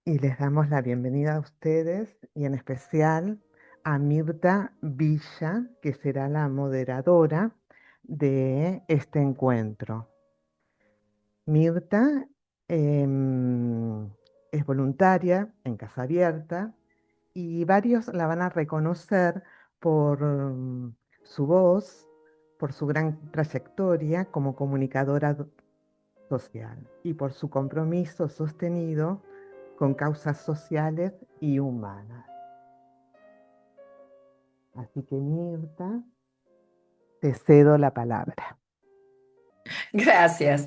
Y les damos la bienvenida a ustedes y en especial a Mirta Villa, que será la moderadora de este encuentro. Mirta em, es voluntaria en Casa Abierta y varios la van a reconocer por su voz, por su gran trayectoria como comunicadora social y por su compromiso sostenido con causas sociales y humanas. Así que Mirta, te cedo la palabra. Gracias,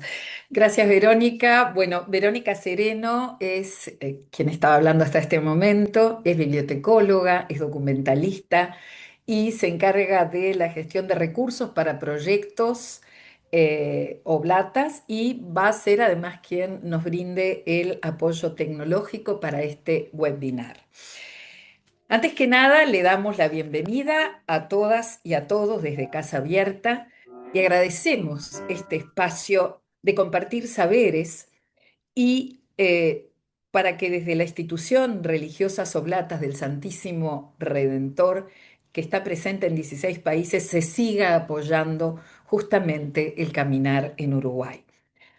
gracias Verónica. Bueno, Verónica Sereno es quien estaba hablando hasta este momento, es bibliotecóloga, es documentalista y se encarga de la gestión de recursos para proyectos oblatas y va a ser además quien nos brinde el apoyo tecnológico para este webinar. Antes que nada, le damos la bienvenida a todas y a todos desde Casa Abierta y agradecemos este espacio de compartir saberes y para que desde la institución Religiosas Oblatas del Santísimo Redentor, que está presente en 16 países, se siga apoyando justamente el caminar en Uruguay.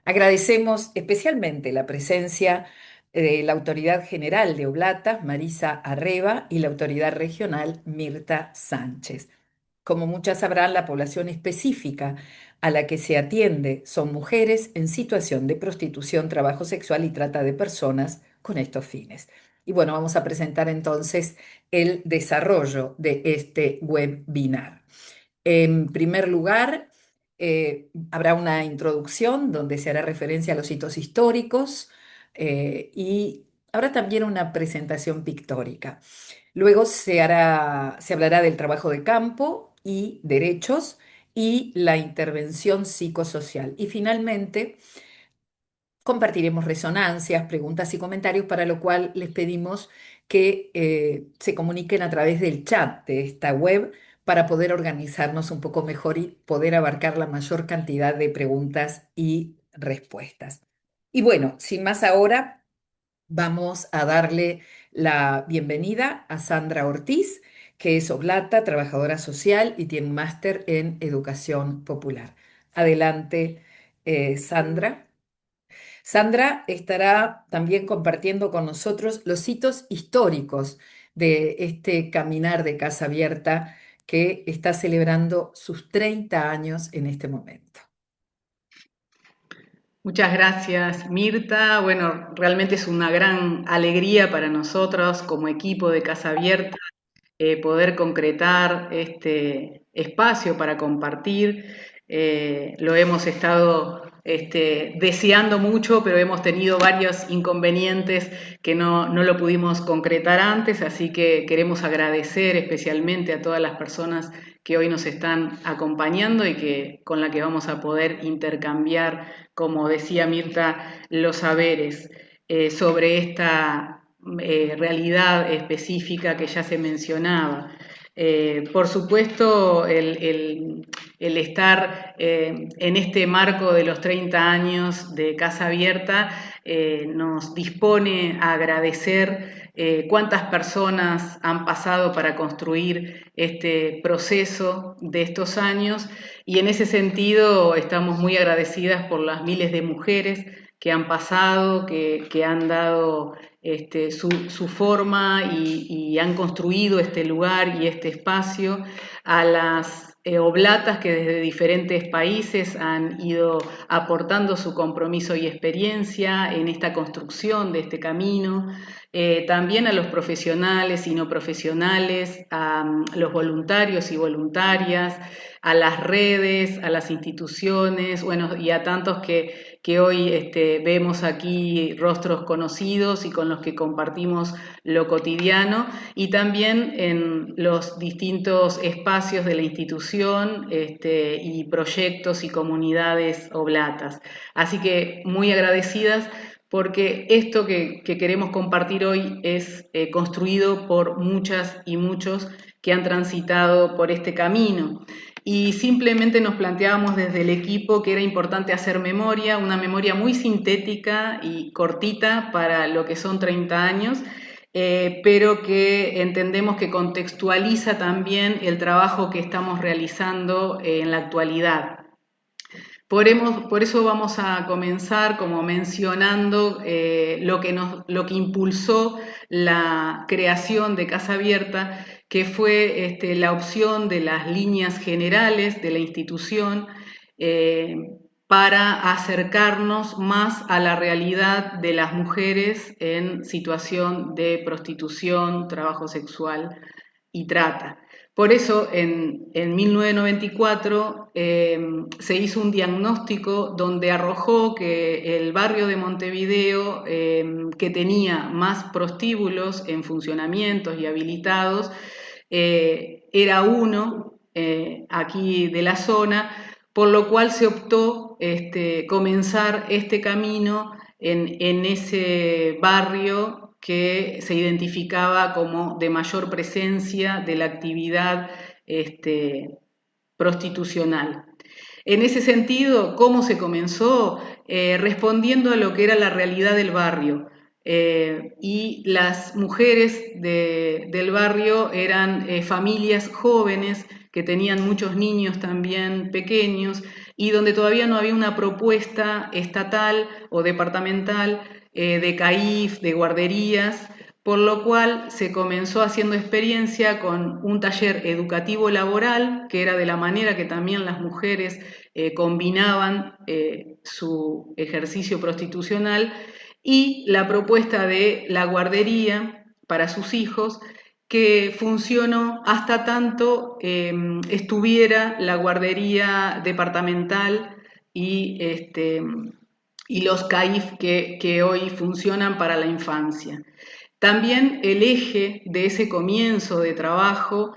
Agradecemos especialmente la presencia de la Autoridad General de Oblatas, Marisa Arreba, y la Autoridad Regional, Mirta Sánchez. Como muchas sabrán, la población específica a la que se atiende son mujeres en situación de prostitución, trabajo sexual y trata de personas con estos fines. Y bueno, vamos a presentar entonces el desarrollo de este webinar. En primer lugar, habrá una introducción donde se hará referencia a los hitos históricos y habrá también una presentación pictórica. Luego se hablará del trabajo de campo y derechos y la intervención psicosocial. Y finalmente, compartiremos resonancias, preguntas y comentarios, para lo cual les pedimos que se comuniquen a través del chat de esta web para poder organizarnos un poco mejor y poder abarcar la mayor cantidad de preguntas y respuestas. Y bueno, sin más ahora, vamos a darle la bienvenida a Sandra Ortiz, que es oblata, trabajadora social y tiene un máster en educación popular. Adelante, Sandra. Sandra estará también compartiendo con nosotros los hitos históricos de este caminar de Casa Abierta que está celebrando sus 30 años en este momento. Muchas gracias, Mirta. Bueno, realmente es una gran alegría para nosotros como equipo de Casa Abierta poder concretar este espacio para compartir. Lo hemos estado deseando mucho, pero hemos tenido varios inconvenientes que no lo pudimos concretar antes, así que queremos agradecer especialmente a todas las personas que hoy nos están acompañando y con la que vamos a poder intercambiar, como decía Mirta, los saberes sobre esta realidad específica que ya se mencionaba. Por supuesto, el estar en este marco de los 30 años de Casa Abierta nos dispone a agradecer cuántas personas han pasado para construir este proceso de estos años, y en ese sentido estamos muy agradecidas por las miles de mujeres que han pasado, que han dado su forma y han construido este lugar y este espacio, a las oblatas que desde diferentes países han ido aportando su compromiso y experiencia en esta construcción de este camino, también a los profesionales y no profesionales, a los voluntarios y voluntarias, a las redes, a las instituciones, bueno, y a tantos que hoy vemos aquí rostros conocidos y con los que compartimos lo cotidiano, y también en los distintos espacios de la institución y proyectos y comunidades oblatas. Así que muy agradecidas porque esto que queremos compartir hoy es construido por muchas y muchos que han transitado por este camino. Y simplemente nos planteábamos desde el equipo que era importante hacer memoria, una memoria muy sintética y cortita para lo que son 30 años, pero que entendemos que contextualiza también el trabajo que estamos realizando en la actualidad. Por eso vamos a comenzar como mencionando lo que impulsó la creación de Casa Abierta, que fue la opción de las líneas generales de la institución para acercarnos más a la realidad de las mujeres en situación de prostitución, trabajo sexual y trata. Por eso, en 1994 se hizo un diagnóstico donde arrojó que el barrio de Montevideo, que tenía más prostíbulos en funcionamientos y habilitados, era uno aquí de la zona, por lo cual se optó comenzar este camino en ese barrio que se identificaba como de mayor presencia de la actividad prostitucional. En ese sentido, ¿cómo se comenzó? Respondiendo a lo que era la realidad del barrio. Y las mujeres del barrio eran familias jóvenes que tenían muchos niños también pequeños y donde todavía no había una propuesta estatal o departamental de CAIF, de guarderías, por lo cual se comenzó haciendo experiencia con un taller educativo laboral, que era de la manera que también las mujeres combinaban su ejercicio prostitucional, y la propuesta de la guardería para sus hijos, que funcionó hasta tanto estuviera la guardería departamental y los CAIF que hoy funcionan para la infancia. También el eje de ese comienzo de trabajo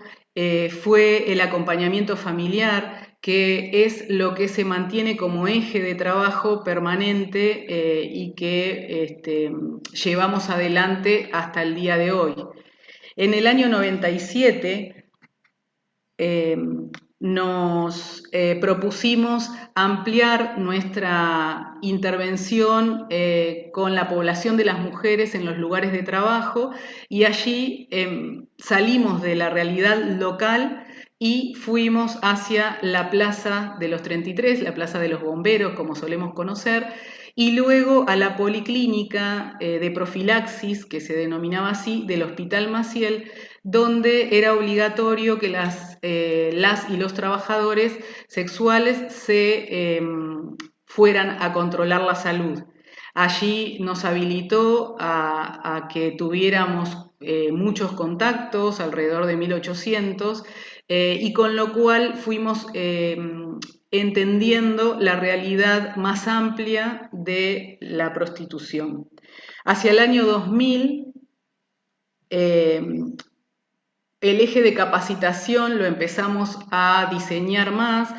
fue el acompañamiento familiar, que es lo que se mantiene como eje de trabajo permanente y que llevamos adelante hasta el día de hoy. En el año 97 nos propusimos ampliar nuestra intervención con la población de las mujeres en los lugares de trabajo y allí salimos de la realidad local y fuimos hacia la Plaza de los 33, la Plaza de los Bomberos, como solemos conocer, y luego a la policlínica de profilaxis, que se denominaba así, del Hospital Maciel, donde era obligatorio que las y los trabajadores sexuales se fueran a controlar la salud. Allí nos habilitó a que tuviéramos muchos contactos, alrededor de 1800, y con lo cual fuimos entendiendo la realidad más amplia de la prostitución. Hacia el año 2000, el eje de capacitación lo empezamos a diseñar más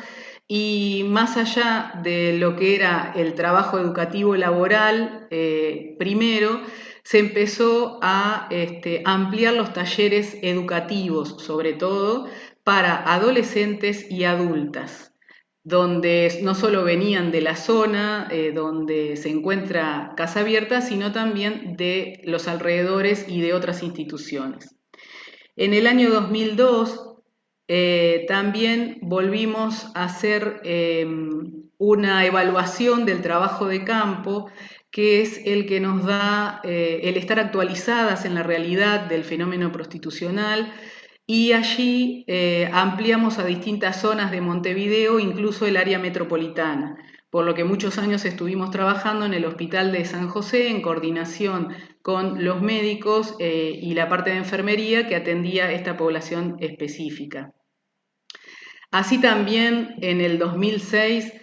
y más allá de lo que era el trabajo educativo laboral, primero se empezó a ampliar los talleres educativos, sobre todo para adolescentes y adultas, donde no solo venían de la zona donde se encuentra Casa Abierta, sino también de los alrededores y de otras instituciones. En el año 2002 también volvimos a hacer una evaluación del trabajo de campo, que es el que nos da el estar actualizadas en la realidad del fenómeno prostitucional, y allí ampliamos a distintas zonas de Montevideo, incluso el área metropolitana, por lo que muchos años estuvimos trabajando en el Hospital de San José en coordinación con los médicos y la parte de enfermería que atendía esta población específica. Así también en el 2006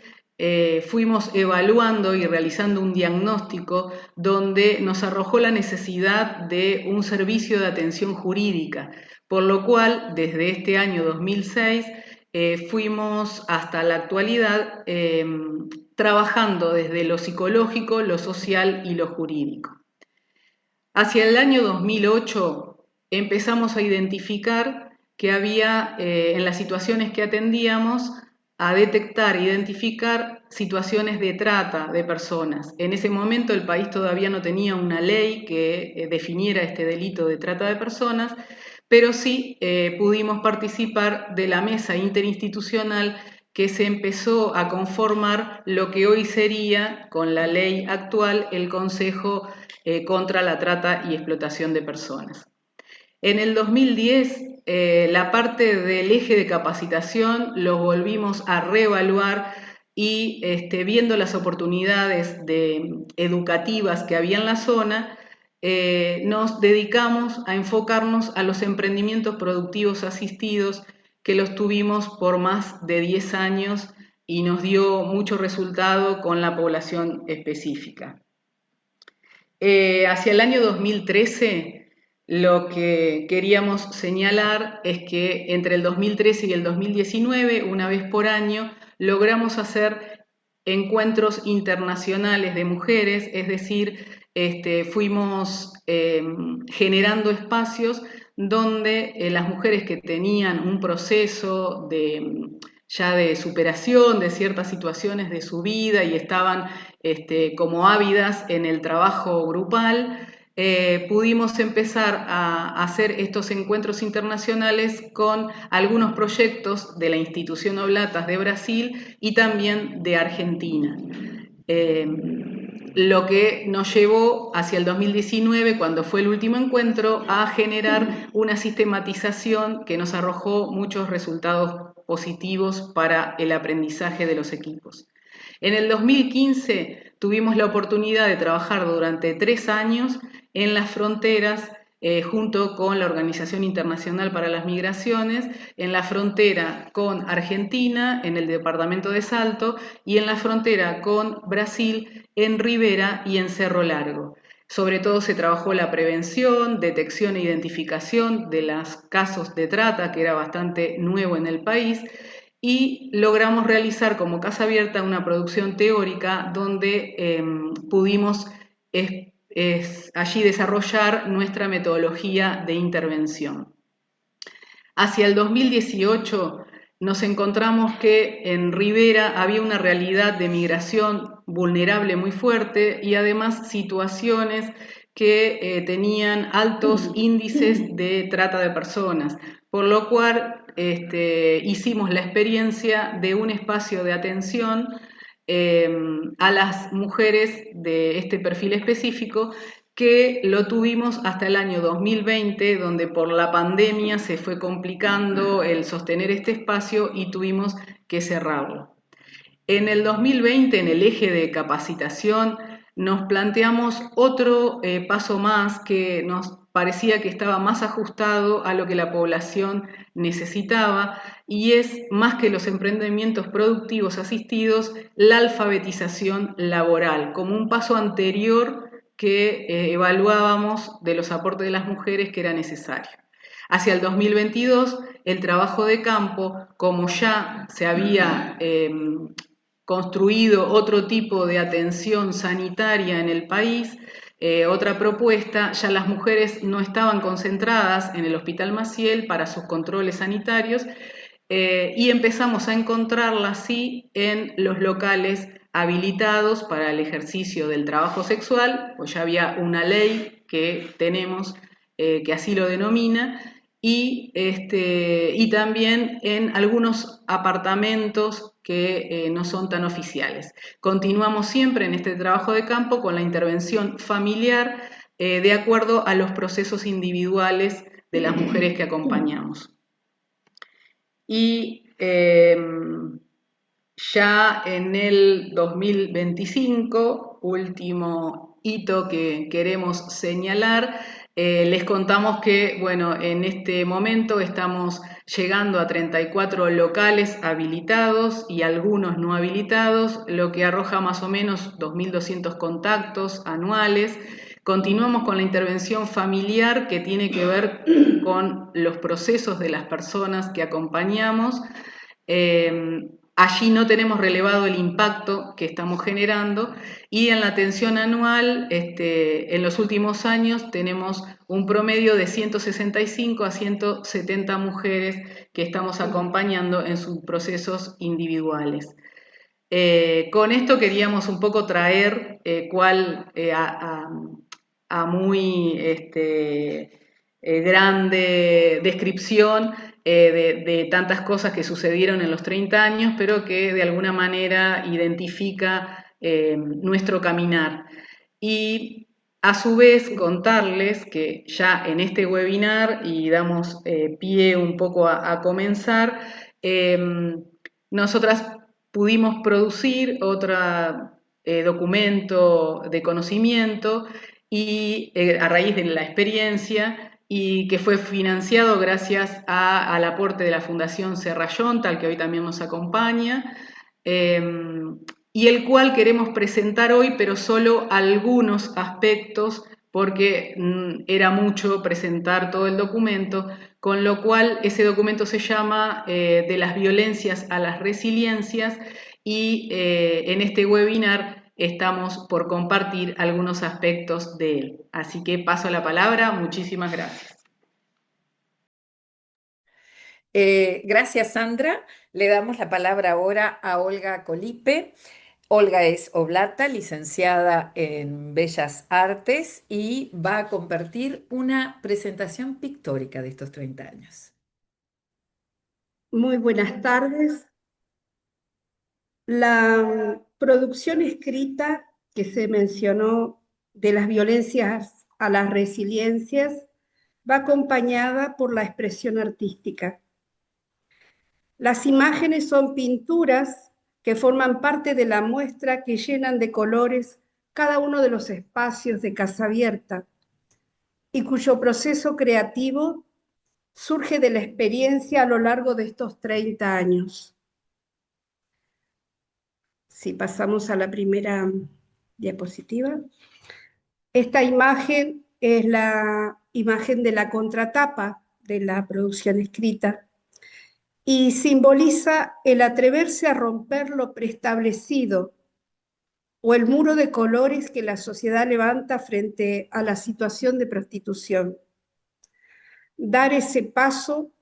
fuimos evaluando y realizando un diagnóstico donde nos arrojó la necesidad de un servicio de atención jurídica, por lo cual desde este año 2006 fuimos hasta la actualidad trabajando desde lo psicológico, lo social y lo jurídico. Hacia el año 2008 empezamos a identificar que había en las situaciones que atendíamos a detectar, identificar situaciones de trata de personas. En ese momento el país todavía no tenía una ley que definiera este delito de trata de personas, pero sí pudimos participar de la mesa interinstitucional que se empezó a conformar lo que hoy sería, con la ley actual, el Consejo contra la Trata y Explotación de Personas. En el 2010, la parte del eje de capacitación lo volvimos a reevaluar y viendo las oportunidades educativas que había en la zona, nos dedicamos a enfocarnos a los emprendimientos productivos asistidos, que los tuvimos por más de 10 años y nos dio mucho resultado con la población específica. Hacia el año 2013, lo que queríamos señalar es que entre el 2013 y el 2019, una vez por año, logramos hacer encuentros internacionales de mujeres, es decir, fuimos generando espacios donde las mujeres que tenían un proceso ya de superación de ciertas situaciones de su vida y estaban como ávidas en el trabajo grupal, pudimos empezar a hacer estos encuentros internacionales con algunos proyectos de la institución Oblatas de Brasil y también de Argentina. Lo que nos llevó hacia el 2019, cuando fue el último encuentro, a generar una sistematización que nos arrojó muchos resultados positivos para el aprendizaje de los equipos. En el 2015 tuvimos la oportunidad de trabajar durante 3 años en las fronteras junto con la Organización Internacional para las Migraciones, en la frontera con Argentina, en el departamento de Salto, y en la frontera con Brasil, en Rivera y en Cerro Largo. Sobre todo se trabajó la prevención, detección e identificación de los casos de trata, que era bastante nuevo en el país, y logramos realizar como Casa Abierta una producción teórica donde pudimos allí desarrollar nuestra metodología de intervención. Hacia el 2018 nos encontramos que en Rivera había una realidad de migración vulnerable muy fuerte y además situaciones que tenían altos índices de trata de personas, por lo cual hicimos la experiencia de un espacio de atención a las mujeres de este perfil específico, que lo tuvimos hasta el año 2020, donde por la pandemia se fue complicando el sostener este espacio y tuvimos que cerrarlo. En el 2020, en el eje de capacitación, nos planteamos otro paso más que nos parecía que estaba más ajustado a lo que la población necesitaba, y es, más que los emprendimientos productivos asistidos, la alfabetización laboral, como un paso anterior que evaluábamos de los aportes de las mujeres que era necesario. Hacia el 2022, el trabajo de campo, como ya se había construido otro tipo de atención sanitaria en el país, otra propuesta, ya las mujeres no estaban concentradas en el Hospital Maciel para sus controles sanitarios, y empezamos a encontrarlas sí en los locales habilitados para el ejercicio del trabajo sexual, pues ya había una ley que tenemos que así lo denomina, y también en algunos apartamentos que no son tan oficiales. Continuamos siempre en este trabajo de campo con la intervención familiar de acuerdo a los procesos individuales de las mujeres que acompañamos. Y ya en el 2025, último hito que queremos señalar, les contamos que, bueno, en este momento estamos llegando a 34 locales habilitados y algunos no habilitados, lo que arroja más o menos 2.200 contactos anuales. Continuamos con la intervención familiar, que tiene que ver con los procesos de las personas que acompañamos. allí no tenemos relevado el impacto que estamos generando y en la atención anual, en los últimos años tenemos un promedio de 165 a 170 mujeres que estamos acompañando en sus procesos individuales. Con esto queríamos un poco traer a muy grande descripción de tantas cosas que sucedieron en los 30 años, pero que de alguna manera identifica nuestro caminar. Y a su vez contarles que ya en este webinar, y damos pie un poco a comenzar, nosotras pudimos producir otro documento de conocimiento y a raíz de la experiencia y que fue financiado gracias al aporte de la Fundación Serra Yontal, que hoy también nos acompaña, y el cual queremos presentar hoy, pero solo algunos aspectos, porque era mucho presentar todo el documento, con lo cual ese documento se llama De las violencias a las resiliencias y en este webinar estamos por compartir algunos aspectos de él. Así que paso la palabra, muchísimas gracias. Gracias, Sandra. Le damos la palabra ahora a Olga Colipe. Olga es oblata, licenciada en Bellas Artes y va a compartir una presentación pictórica de estos 30 años. Muy buenas tardes. La producción escrita que se mencionó de las violencias a las resiliencias va acompañada por la expresión artística. Las imágenes son pinturas que forman parte de la muestra que llenan de colores cada uno de los espacios de Casa Abierta y cuyo proceso creativo surge de la experiencia a lo largo de estos 30 años. Si pasamos a la primera diapositiva. Esta imagen es la imagen de la contratapa de la producción escrita y simboliza el atreverse a romper lo preestablecido o el muro de colores que la sociedad levanta frente a la situación de prostitución. Dar ese paso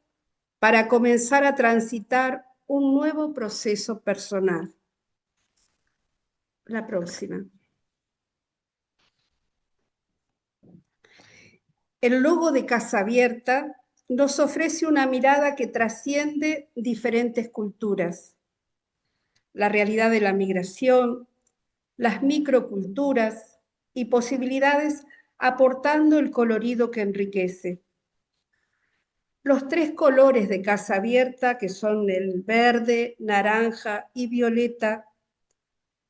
para comenzar a transitar un nuevo proceso personal. La próxima. El logo de Casa Abierta nos ofrece una mirada que trasciende diferentes culturas. La realidad de la migración, las microculturas y posibilidades aportando el colorido que enriquece. Los 3 colores de Casa Abierta, que son el verde, naranja y violeta,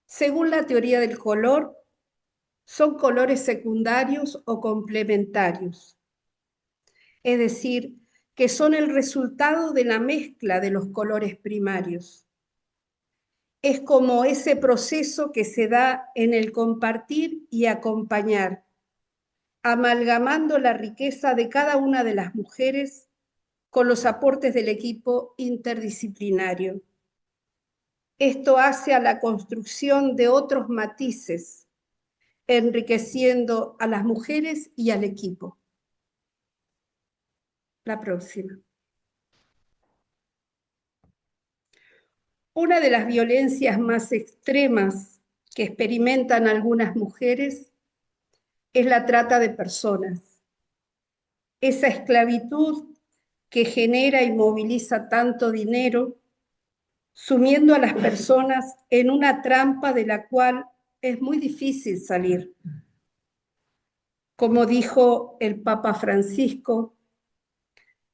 según la teoría del color, son colores secundarios o complementarios. Es decir, que son el resultado de la mezcla de los colores primarios. Es como ese proceso que se da en el compartir y acompañar, amalgamando la riqueza de cada una de las mujeres con los aportes del equipo interdisciplinario. Esto hace a la construcción de otros matices, enriqueciendo a las mujeres y al equipo. La próxima. Una de las violencias más extremas que experimentan algunas mujeres es la trata de personas. Esa esclavitud que genera y moviliza tanto dinero, sumiendo a las personas en una trampa de la cual es muy difícil salir. Como dijo el Papa Francisco,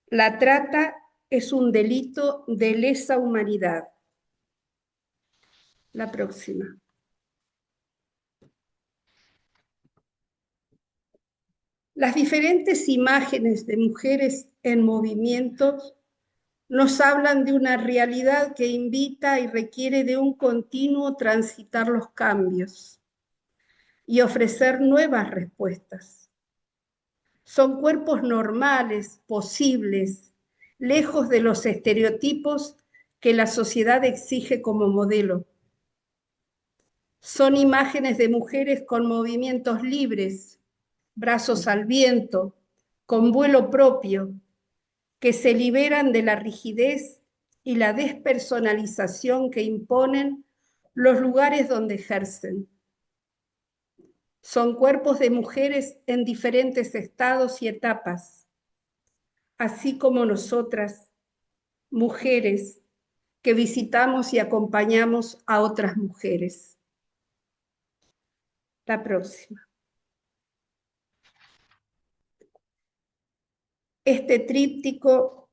la trata es un delito de lesa humanidad. La próxima. Las diferentes imágenes de mujeres en movimientos nos hablan de una realidad que invita y requiere de un continuo transitar los cambios y ofrecer nuevas respuestas. Son cuerpos normales, posibles, lejos de los estereotipos que la sociedad exige como modelo. Son imágenes de mujeres con movimientos libres, brazos al viento, con vuelo propio, que se liberan de la rigidez y la despersonalización que imponen los lugares donde ejercen. Son cuerpos de mujeres en diferentes estados y etapas, así como nosotras, mujeres, que visitamos y acompañamos a otras mujeres. La próxima. Este tríptico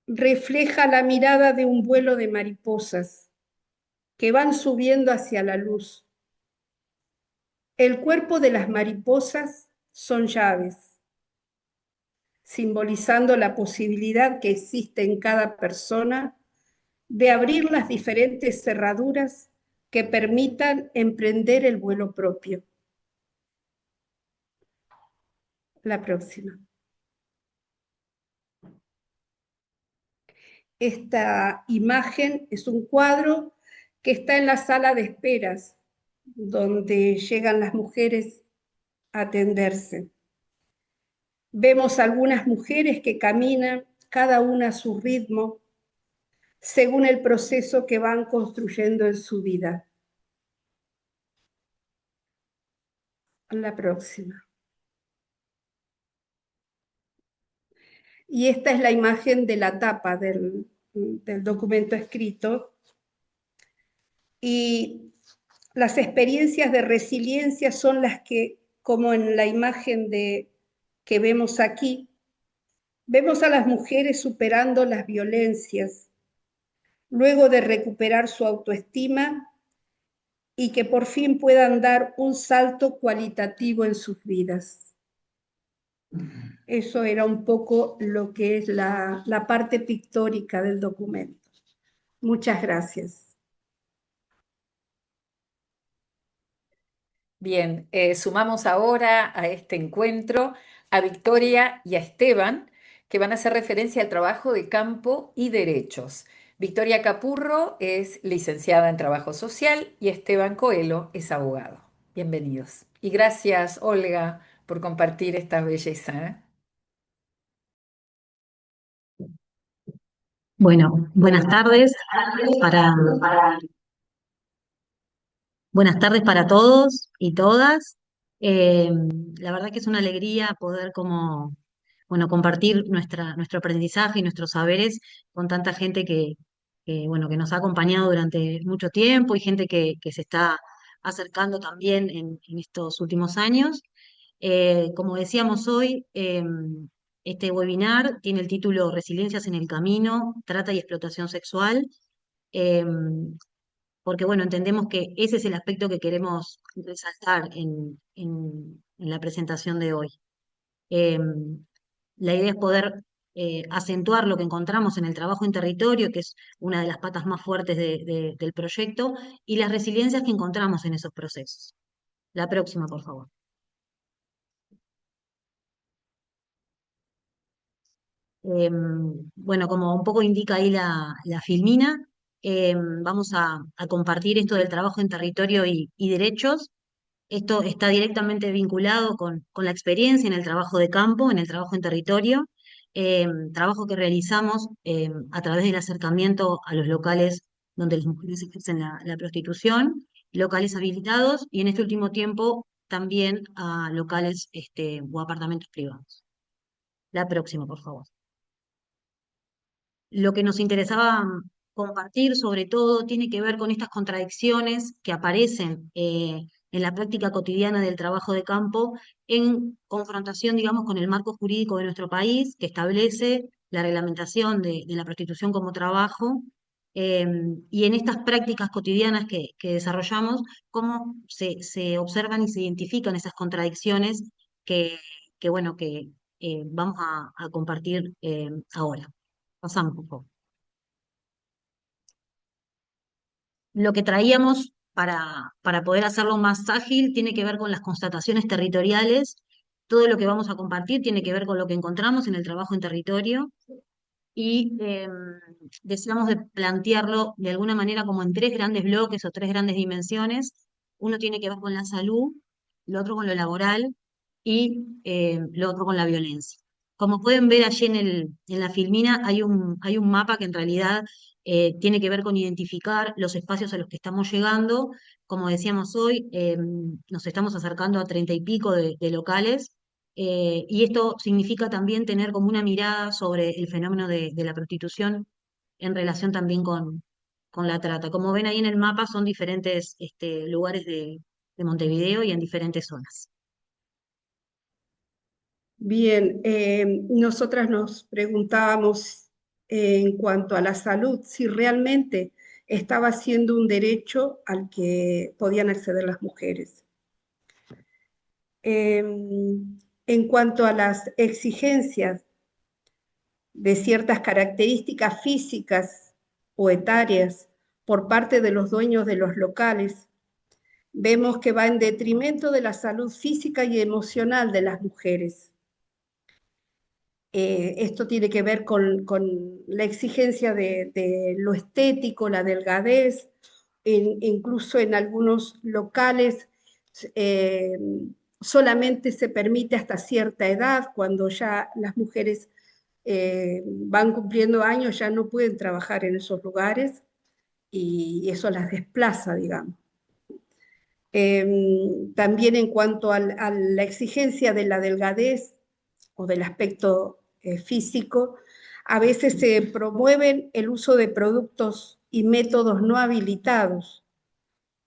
refleja la mirada de un vuelo de mariposas que van subiendo hacia la luz. El cuerpo de las mariposas son llaves, simbolizando la posibilidad que existe en cada persona de abrir las diferentes cerraduras que permitan emprender el vuelo propio. La próxima. Esta imagen es un cuadro que está en la sala de esperas, donde llegan las mujeres a atenderse. Vemos algunas mujeres que caminan, cada una a su ritmo, según el proceso que van construyendo en su vida. La próxima. Y esta es la imagen de la tapa del documento escrito. Y las experiencias de resiliencia son las que, como en la imagen que vemos aquí, vemos a las mujeres superando las violencias, luego de recuperar su autoestima y que por fin puedan dar un salto cualitativo en sus vidas. Eso era un poco lo que es la parte pictórica del documento. Muchas gracias. Bien, sumamos ahora a este encuentro a Victoria y a Esteban, que van a hacer referencia al trabajo de campo y derechos. Victoria Capurro es licenciada en Trabajo Social y Esteban Coelho es abogado. Bienvenidos. Y gracias, Olga, por compartir esta belleza, ¿eh? Bueno, para, buenas tardes para todos y todas. Eh, la verdad que es una alegría poder compartir nuestro aprendizaje y nuestros saberes con tanta gente que nos ha acompañado durante mucho tiempo y gente que se está acercando también en estos últimos años. Como decíamos hoy, este webinar tiene el título Resiliencias en el Camino, Trata y Explotación Sexual, eh, porque entendemos que ese es el aspecto que queremos resaltar en la presentación de hoy. Eh, la idea es poder acentuar lo que encontramos en el trabajo en territorio, que es una de las patas más fuertes del proyecto, y las resiliencias que encontramos en esos procesos. La próxima, por favor. Como un poco indica ahí la filmina, vamos a compartir esto del trabajo en territorio y derechos. Esto está directamente vinculado con la experiencia en el trabajo de campo, en el trabajo en territorio, trabajo que realizamos a través del acercamiento a los locales donde las mujeres ejercen la prostitución, locales habilitados y en este último tiempo también a locales o apartamentos privados. La próxima, por favor. Lo que nos interesaba compartir, sobre todo, tiene que ver con estas contradicciones que aparecen en la práctica cotidiana del trabajo de campo en confrontación, digamos, con el marco jurídico de nuestro país, que establece la reglamentación de la prostitución como trabajo, y en estas prácticas cotidianas que desarrollamos, cómo se observan y se identifican esas contradicciones que vamos a compartir ahora. Pasamos un poco. Lo que traíamos para poder hacerlo más ágil tiene que ver con las constataciones territoriales. Todo lo que vamos a compartir tiene que ver con lo que encontramos en el trabajo en territorio. y deseamos de plantearlo de alguna manera como en tres grandes bloques o tres grandes dimensiones. Uno tiene que ver con la salud, lo otro con lo laboral y lo otro con la violencia. Como pueden ver allí en la filmina, hay un mapa que en realidad tiene que ver con identificar los espacios a los que estamos llegando. Como decíamos hoy, nos estamos acercando a 30 y pico de locales, y esto significa también tener como una mirada sobre el fenómeno de la prostitución en relación también con la trata. Como ven ahí en el mapa, son diferentes lugares de Montevideo y en diferentes zonas. Bien, nosotras nos preguntábamos en cuanto a la salud, si realmente estaba siendo un derecho al que podían acceder las mujeres. En cuanto a las exigencias de ciertas características físicas o etarias por parte de los dueños de los locales, vemos que va en detrimento de la salud física y emocional de las mujeres. Esto tiene que ver con la exigencia de lo estético, la delgadez, incluso en algunos locales eh, solamente se permite hasta cierta edad, cuando ya las mujeres van cumpliendo años, ya no pueden trabajar en esos lugares y eso las desplaza, digamos. También en cuanto a la exigencia de la delgadez o del aspecto físico, a veces se promueven el uso de productos y métodos no habilitados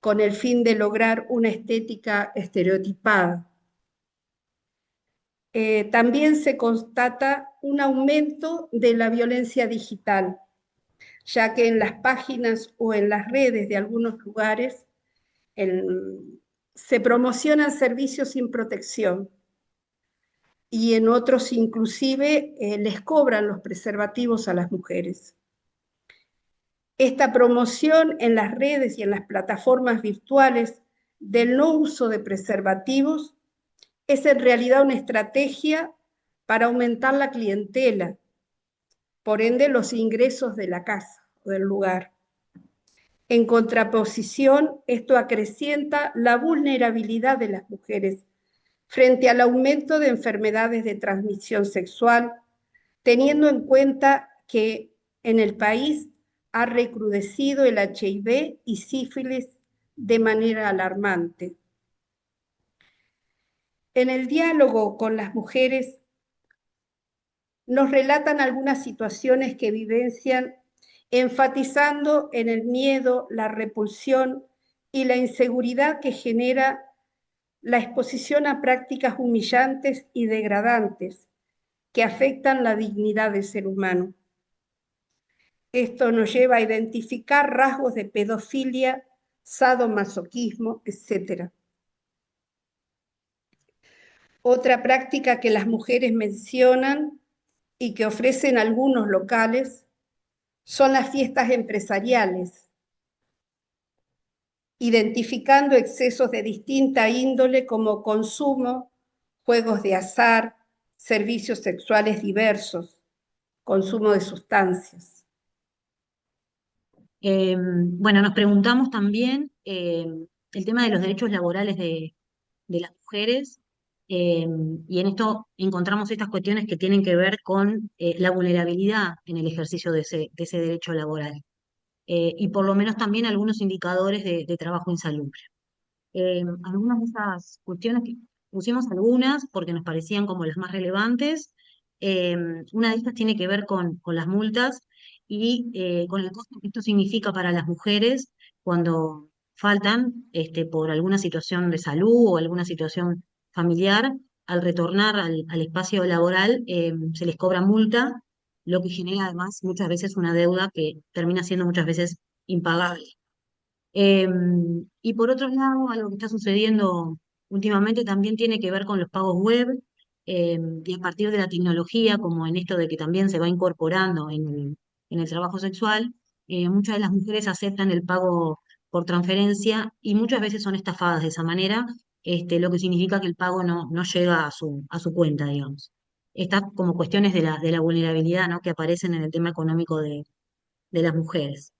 con el fin de lograr una estética estereotipada. También se constata un aumento de la violencia digital, ya que en las páginas o en las redes de algunos lugares se promocionan servicios sin protección y en otros inclusive les cobran los preservativos a las mujeres. Esta promoción en las redes y en las plataformas virtuales del no uso de preservativos es en realidad una estrategia para aumentar la clientela, por ende los ingresos de la casa o del lugar. En contraposición, esto acrecienta la vulnerabilidad de las mujeres frente al aumento de enfermedades de transmisión sexual, teniendo en cuenta que en el país ha recrudecido el HIV y sífilis de manera alarmante. En el diálogo con las mujeres nos relatan algunas situaciones que vivencian, enfatizando en el miedo, la repulsión y la inseguridad que genera la exposición a prácticas humillantes y degradantes que afectan la dignidad del ser humano. Esto nos lleva a identificar rasgos de pedofilia, sadomasoquismo, etc. Otra práctica que las mujeres mencionan y que ofrecen algunos locales son las fiestas empresariales, identificando excesos de distinta índole como consumo, juegos de azar, servicios sexuales diversos, consumo de sustancias. Bueno, nos preguntamos también el tema de los derechos laborales de las mujeres, eh, y en esto encontramos estas cuestiones que tienen que ver con la vulnerabilidad en el ejercicio de ese derecho laboral, y por lo menos también algunos indicadores de trabajo insalubre. Algunas de esas cuestiones, que pusimos algunas porque nos parecían como las más relevantes. eh, una de estas tiene que ver con las multas y con el costo que esto significa para las mujeres cuando faltan por alguna situación de salud o alguna situación familiar. Al retornar al espacio laboral, se les cobra multa, lo que genera además muchas veces una deuda que termina siendo muchas veces impagable. Y por otro lado, algo que está sucediendo últimamente también tiene que ver con los pagos web, y a partir de la tecnología, como en esto de que también se va incorporando en el trabajo sexual, muchas de las mujeres aceptan el pago por transferencia y muchas veces son estafadas de esa manera, lo que significa que el pago no llega a su cuenta, digamos. estas como cuestiones de la vulnerabilidad, ¿no? Que aparecen en el tema económico de las mujeres.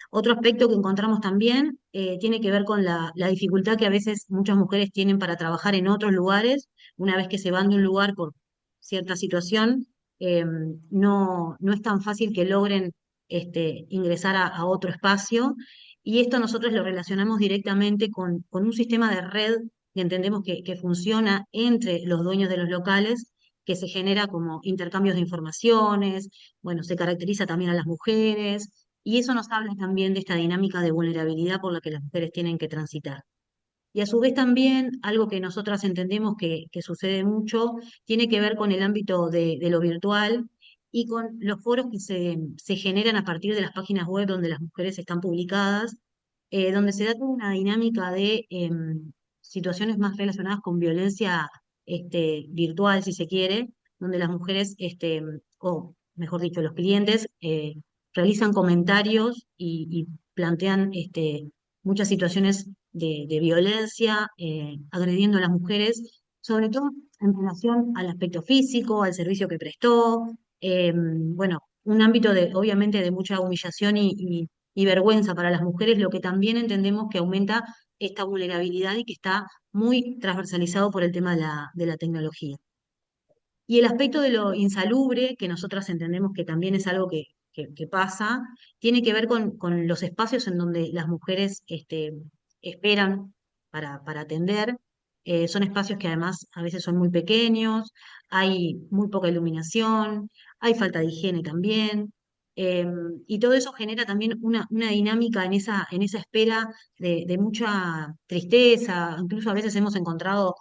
Otro aspecto que encontramos también tiene que ver con la dificultad que a veces muchas mujeres tienen para trabajar en otros lugares, una vez que se van de un lugar por cierta situación, eh, no es tan fácil que logren ingresar a otro espacio, y esto nosotros lo relacionamos directamente con un sistema de red que entendemos que funciona entre los dueños de los locales, que se genera como intercambios de informaciones, bueno, se caracteriza también a las mujeres, y eso nos habla también de esta dinámica de vulnerabilidad por la que las mujeres tienen que transitar. Y a su vez también algo que nosotras entendemos que sucede mucho tiene que ver con el ámbito de lo virtual y con los foros que se generan a partir de las páginas web donde las mujeres están publicadas, donde se da toda una dinámica de situaciones más relacionadas con violencia virtual, si se quiere, donde las mujeres, o mejor dicho, los clientes, realizan comentarios y plantean muchas situaciones de violencia, agrediendo a las mujeres, sobre todo en relación al aspecto físico, al servicio que prestó, bueno, un ámbito obviamente de mucha humillación y vergüenza para las mujeres, lo que también entendemos que aumenta esta vulnerabilidad y que está muy transversalizado por el tema de la tecnología. Y el aspecto de lo insalubre, que nosotras entendemos que también es algo que pasa, tiene que ver con los espacios en donde las mujeres esperan para atender. Son espacios que además a veces son muy pequeños, hay muy poca iluminación, hay falta de higiene también. eh, y todo eso genera también una dinámica en esa espera de mucha tristeza. Incluso a veces hemos encontrado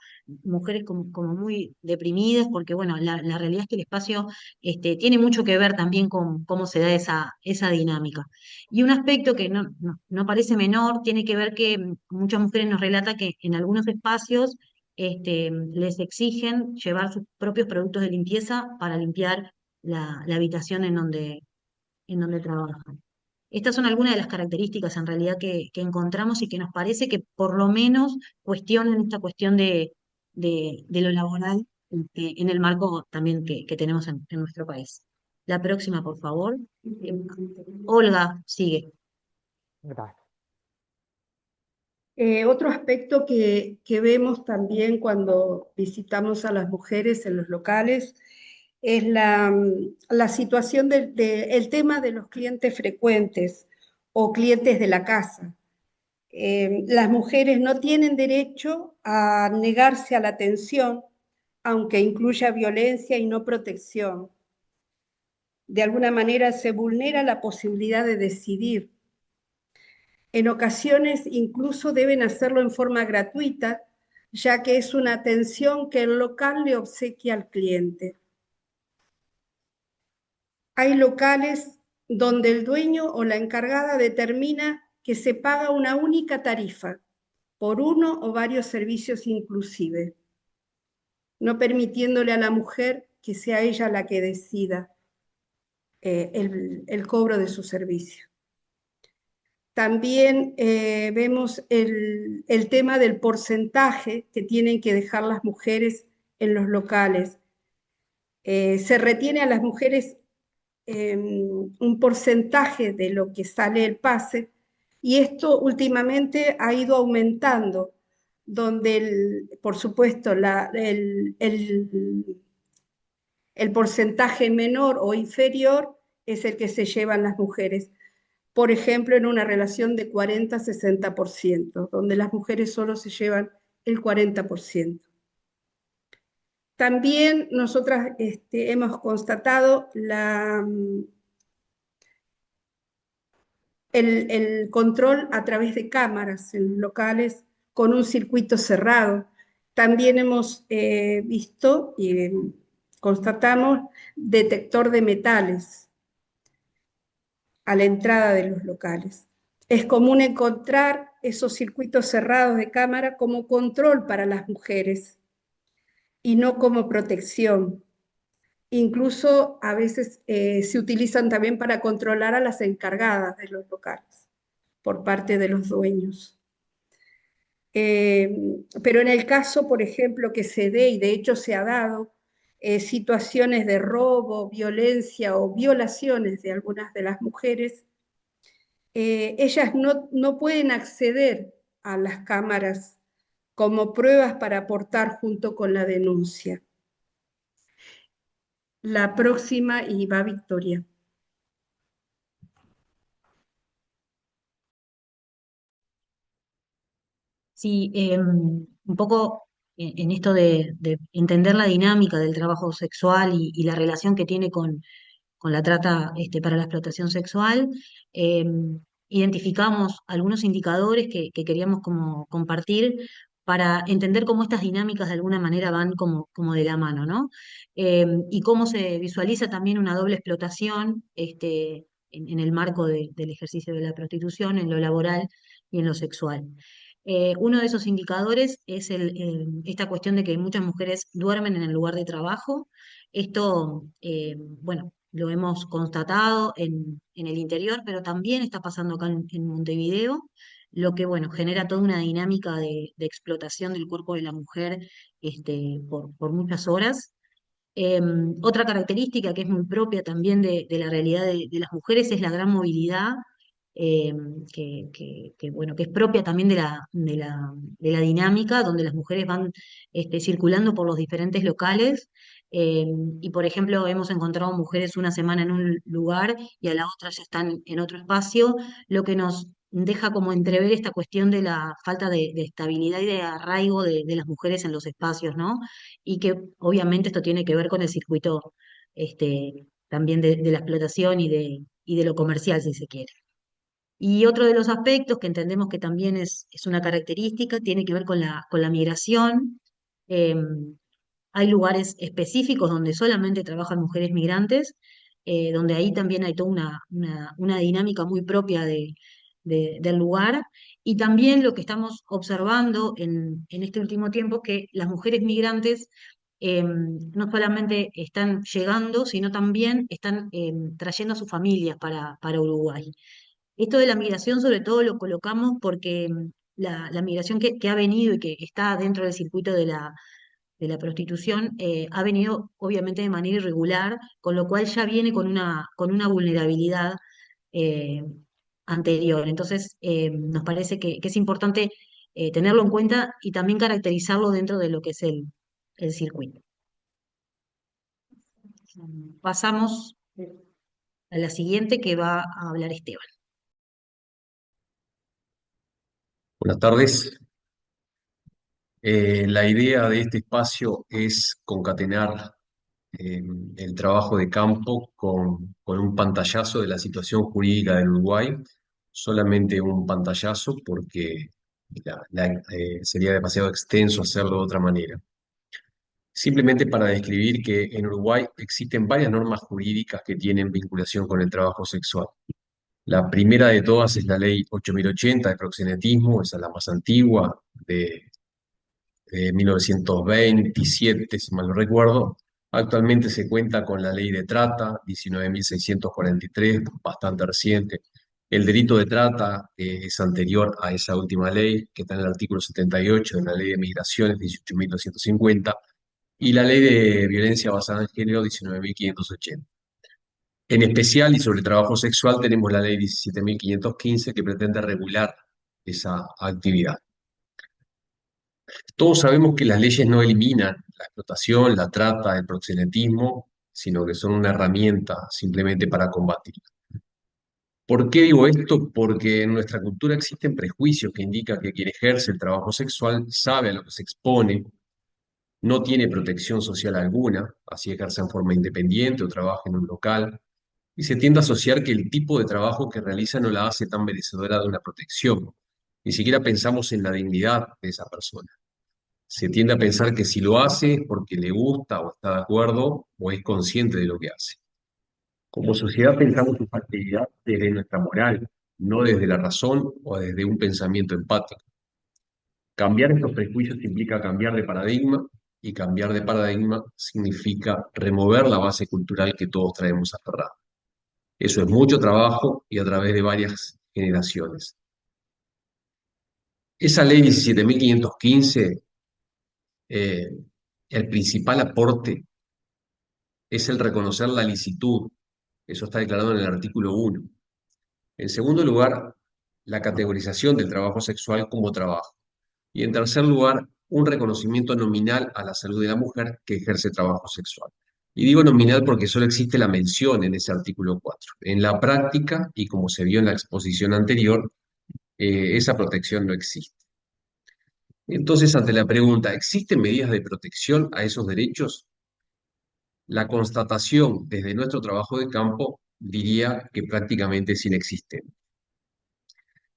mujeres como muy deprimidas, porque bueno, la realidad es que el espacio tiene mucho que ver también con cómo se da esa dinámica. Y un aspecto que no parece menor, tiene que ver que muchas mujeres nos relatan que en algunos espacios les exigen llevar sus propios productos de limpieza para limpiar la habitación en donde trabajan. Estas son algunas de las características en realidad que encontramos y que nos parece que por lo menos cuestionan esta cuestión de lo laboral en el marco también que tenemos en nuestro país. La próxima, por favor. Olga, sigue. Gracias. Otro aspecto que vemos también cuando visitamos a las mujeres en los locales es la situación el tema de los clientes frecuentes o clientes de la casa. Las mujeres no tienen derecho a negarse a la atención, aunque incluya violencia y no protección. De alguna manera se vulnera la posibilidad de decidir. En ocasiones incluso deben hacerlo en forma gratuita, ya que es una atención que el local le obsequia al cliente. Hay locales donde el dueño o la encargada determina que se paga una única tarifa por uno o varios servicios inclusive, no permitiéndole a la mujer que sea ella la que decida el cobro de su servicio. También vemos el tema del porcentaje que tienen que dejar las mujeres en los locales. Se retiene a las mujeres un porcentaje de lo que sale el pase, y esto últimamente ha ido aumentando, donde por supuesto el porcentaje menor o inferior es el que se llevan las mujeres. Por ejemplo, en una relación de 40-60%, donde las mujeres solo se llevan el 40%. También nosotras hemos constatado el control a través de cámaras en los locales con un circuito cerrado. También hemos visto y constatamos detector de metales a la entrada de los locales. Es común encontrar esos circuitos cerrados de cámara como control para las mujeres y no como protección. Incluso a veces se utilizan también para controlar a las encargadas de los locales por parte de los dueños. Pero en el caso, por ejemplo, que se dé, y de hecho se ha dado, situaciones de robo, violencia o violaciones de algunas de las mujeres, ellas no pueden acceder a las cámaras como pruebas para aportar junto con la denuncia. La próxima y va Victoria. Sí, un poco en esto de entender la dinámica del trabajo sexual y la relación que tiene con la trata para la explotación sexual, eh, identificamos algunos indicadores que queríamos como compartir para entender cómo estas dinámicas de alguna manera van como de la mano, ¿no? Y cómo se visualiza también una doble explotación en el marco del ejercicio de la prostitución, en lo laboral y en lo sexual. Uno de esos indicadores es esta cuestión de que muchas mujeres duermen en el lugar de trabajo. Esto, bueno, lo hemos constatado en el interior, pero también está pasando acá en Montevideo, lo que, bueno, genera toda una dinámica de explotación del cuerpo de la mujer por muchas horas. Otra característica que es muy propia también de la realidad de las mujeres es la gran movilidad, bueno, que es propia también de la dinámica, donde las mujeres van circulando por los diferentes locales. Y, por ejemplo, hemos encontrado mujeres una semana en un lugar y a la otra ya están en otro espacio, lo que nos deja como entrever esta cuestión de la falta de estabilidad y de arraigo de las mujeres en los espacios, ¿no? Y que obviamente esto tiene que ver con el circuito también de la explotación y de lo comercial, si se quiere. Y otro de los aspectos que entendemos que también es una característica tiene que ver con la migración. Eh, Hay lugares específicos donde solamente trabajan mujeres migrantes, donde ahí también hay toda una dinámica muy propia del lugar. Y también lo que estamos observando en este último tiempo es que las mujeres migrantes no solamente están llegando, sino también están trayendo a sus familias para Uruguay. Esto de la migración sobre todo lo colocamos porque la migración que ha venido y que está dentro del circuito de la prostitución ha venido obviamente de manera irregular, con lo cual ya viene con una vulnerabilidad eh, anterior. Entonces, nos parece que es importante tenerlo en cuenta y también caracterizarlo dentro de lo que es el circuito. Pasamos a la siguiente que va a hablar Esteban. Buenas tardes. La idea de este espacio es concatenar el trabajo de campo con un pantallazo de la situación jurídica del Uruguay, solamente un pantallazo porque sería demasiado extenso hacerlo de otra manera. Simplemente para describir que en Uruguay existen varias normas jurídicas que tienen vinculación con el trabajo sexual. La primera de todas es la ley 8080 de proxenetismo, esa es la más antigua, de 1927, si mal no recuerdo. Actualmente se cuenta con la ley de trata, 19.643, bastante reciente. El delito de trata es anterior a esa última ley, que está en el artículo 78 de la ley de migraciones, 18.250, y la ley de violencia basada en género, 19.580. En especial, y sobre trabajo sexual, tenemos la ley 17.515 que pretende regular esa actividad. Todos sabemos que las leyes no eliminan la explotación, la trata, el proxenetismo, sino que son una herramienta simplemente para combatirla. ¿Por qué digo esto? Porque en nuestra cultura existen prejuicios que indican que quien ejerce el trabajo sexual sabe a lo que se expone, no tiene protección social alguna, así ejerce en forma independiente o trabaja en un local, y se tiende a asociar que el tipo de trabajo que realiza no la hace tan merecedora de una protección. Ni siquiera pensamos en la dignidad de esa persona. Se tiende a pensar que si lo hace es porque le gusta o está de acuerdo o es consciente de lo que hace. Como sociedad pensamos su actividad desde nuestra moral, no desde la razón o desde un pensamiento empático. Cambiar estos prejuicios implica cambiar de paradigma, y cambiar de paradigma significa remover la base cultural que todos traemos aferrada. Eso es mucho trabajo y a través de varias generaciones. Esa ley 17.515, el principal aporte es el reconocer la licitud. Eso está declarado en el artículo 1. En segundo lugar, la categorización del trabajo sexual como trabajo. Y en tercer lugar, un reconocimiento nominal a la salud de la mujer que ejerce trabajo sexual. Y digo nominal porque solo existe la mención en ese artículo 4. En la práctica, y como se vio en la exposición anterior, esa protección no existe. Entonces, ante la pregunta, ¿existen medidas de protección a esos derechos? La constatación desde nuestro trabajo de campo diría que prácticamente es inexistente.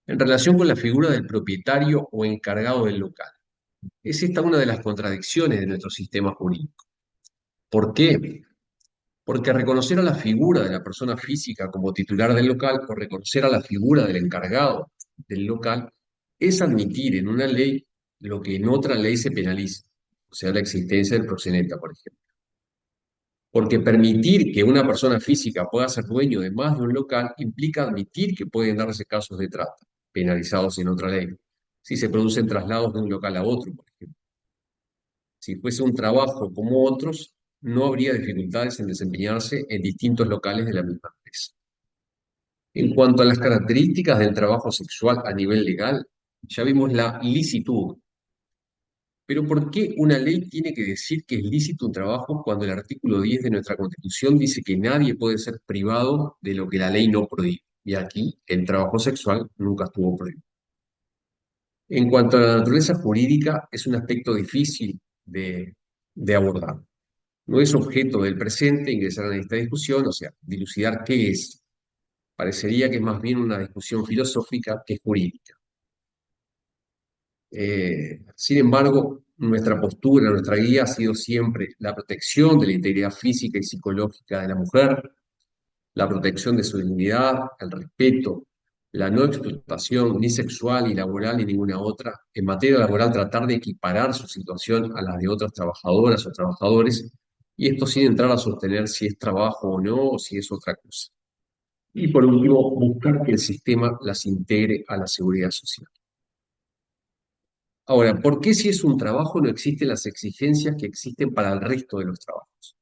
En relación con la figura del propietario o encargado del local, es esta una de las contradicciones de nuestro sistema jurídico. ¿Por qué? Porque reconocer a la figura de la persona física como titular del local o reconocer a la figura del encargado del local es admitir en una ley lo que en otra ley se penaliza, o sea, la existencia del proxeneta, por ejemplo. Porque permitir que una persona física pueda ser dueño de más de un local implica admitir que pueden darse casos de trata, penalizados en otra ley, si se producen traslados de un local a otro, por ejemplo. Si fuese un trabajo como otros, no habría dificultades en desempeñarse en distintos locales de la misma empresa. En cuanto a las características del trabajo sexual a nivel legal, ya vimos la licitud. Pero ¿por qué una ley tiene que decir que es lícito un trabajo cuando el artículo 10 de nuestra Constitución dice que nadie puede ser privado de lo que la ley no prohíbe? Y aquí el trabajo sexual nunca estuvo prohibido. En cuanto a la naturaleza jurídica, es un aspecto difícil de abordar. No es objeto del presente ingresar en esta discusión, o sea, dilucidar qué es. Parecería que es más bien una discusión filosófica que jurídica. Sin embargo, nuestra postura, nuestra guía ha sido siempre la protección de la integridad física y psicológica de la mujer, la protección de su dignidad, el respeto, la no explotación ni sexual ni laboral ni ninguna otra. En materia laboral, tratar de equiparar su situación a la de otras trabajadoras o trabajadores, y esto sin entrar a sostener si es trabajo o no, o si es otra cosa. Y por último, buscar que el sistema las integre a la seguridad social. Ahora, ¿por qué si es un trabajo no existen las exigencias que existen para el resto de los trabajos?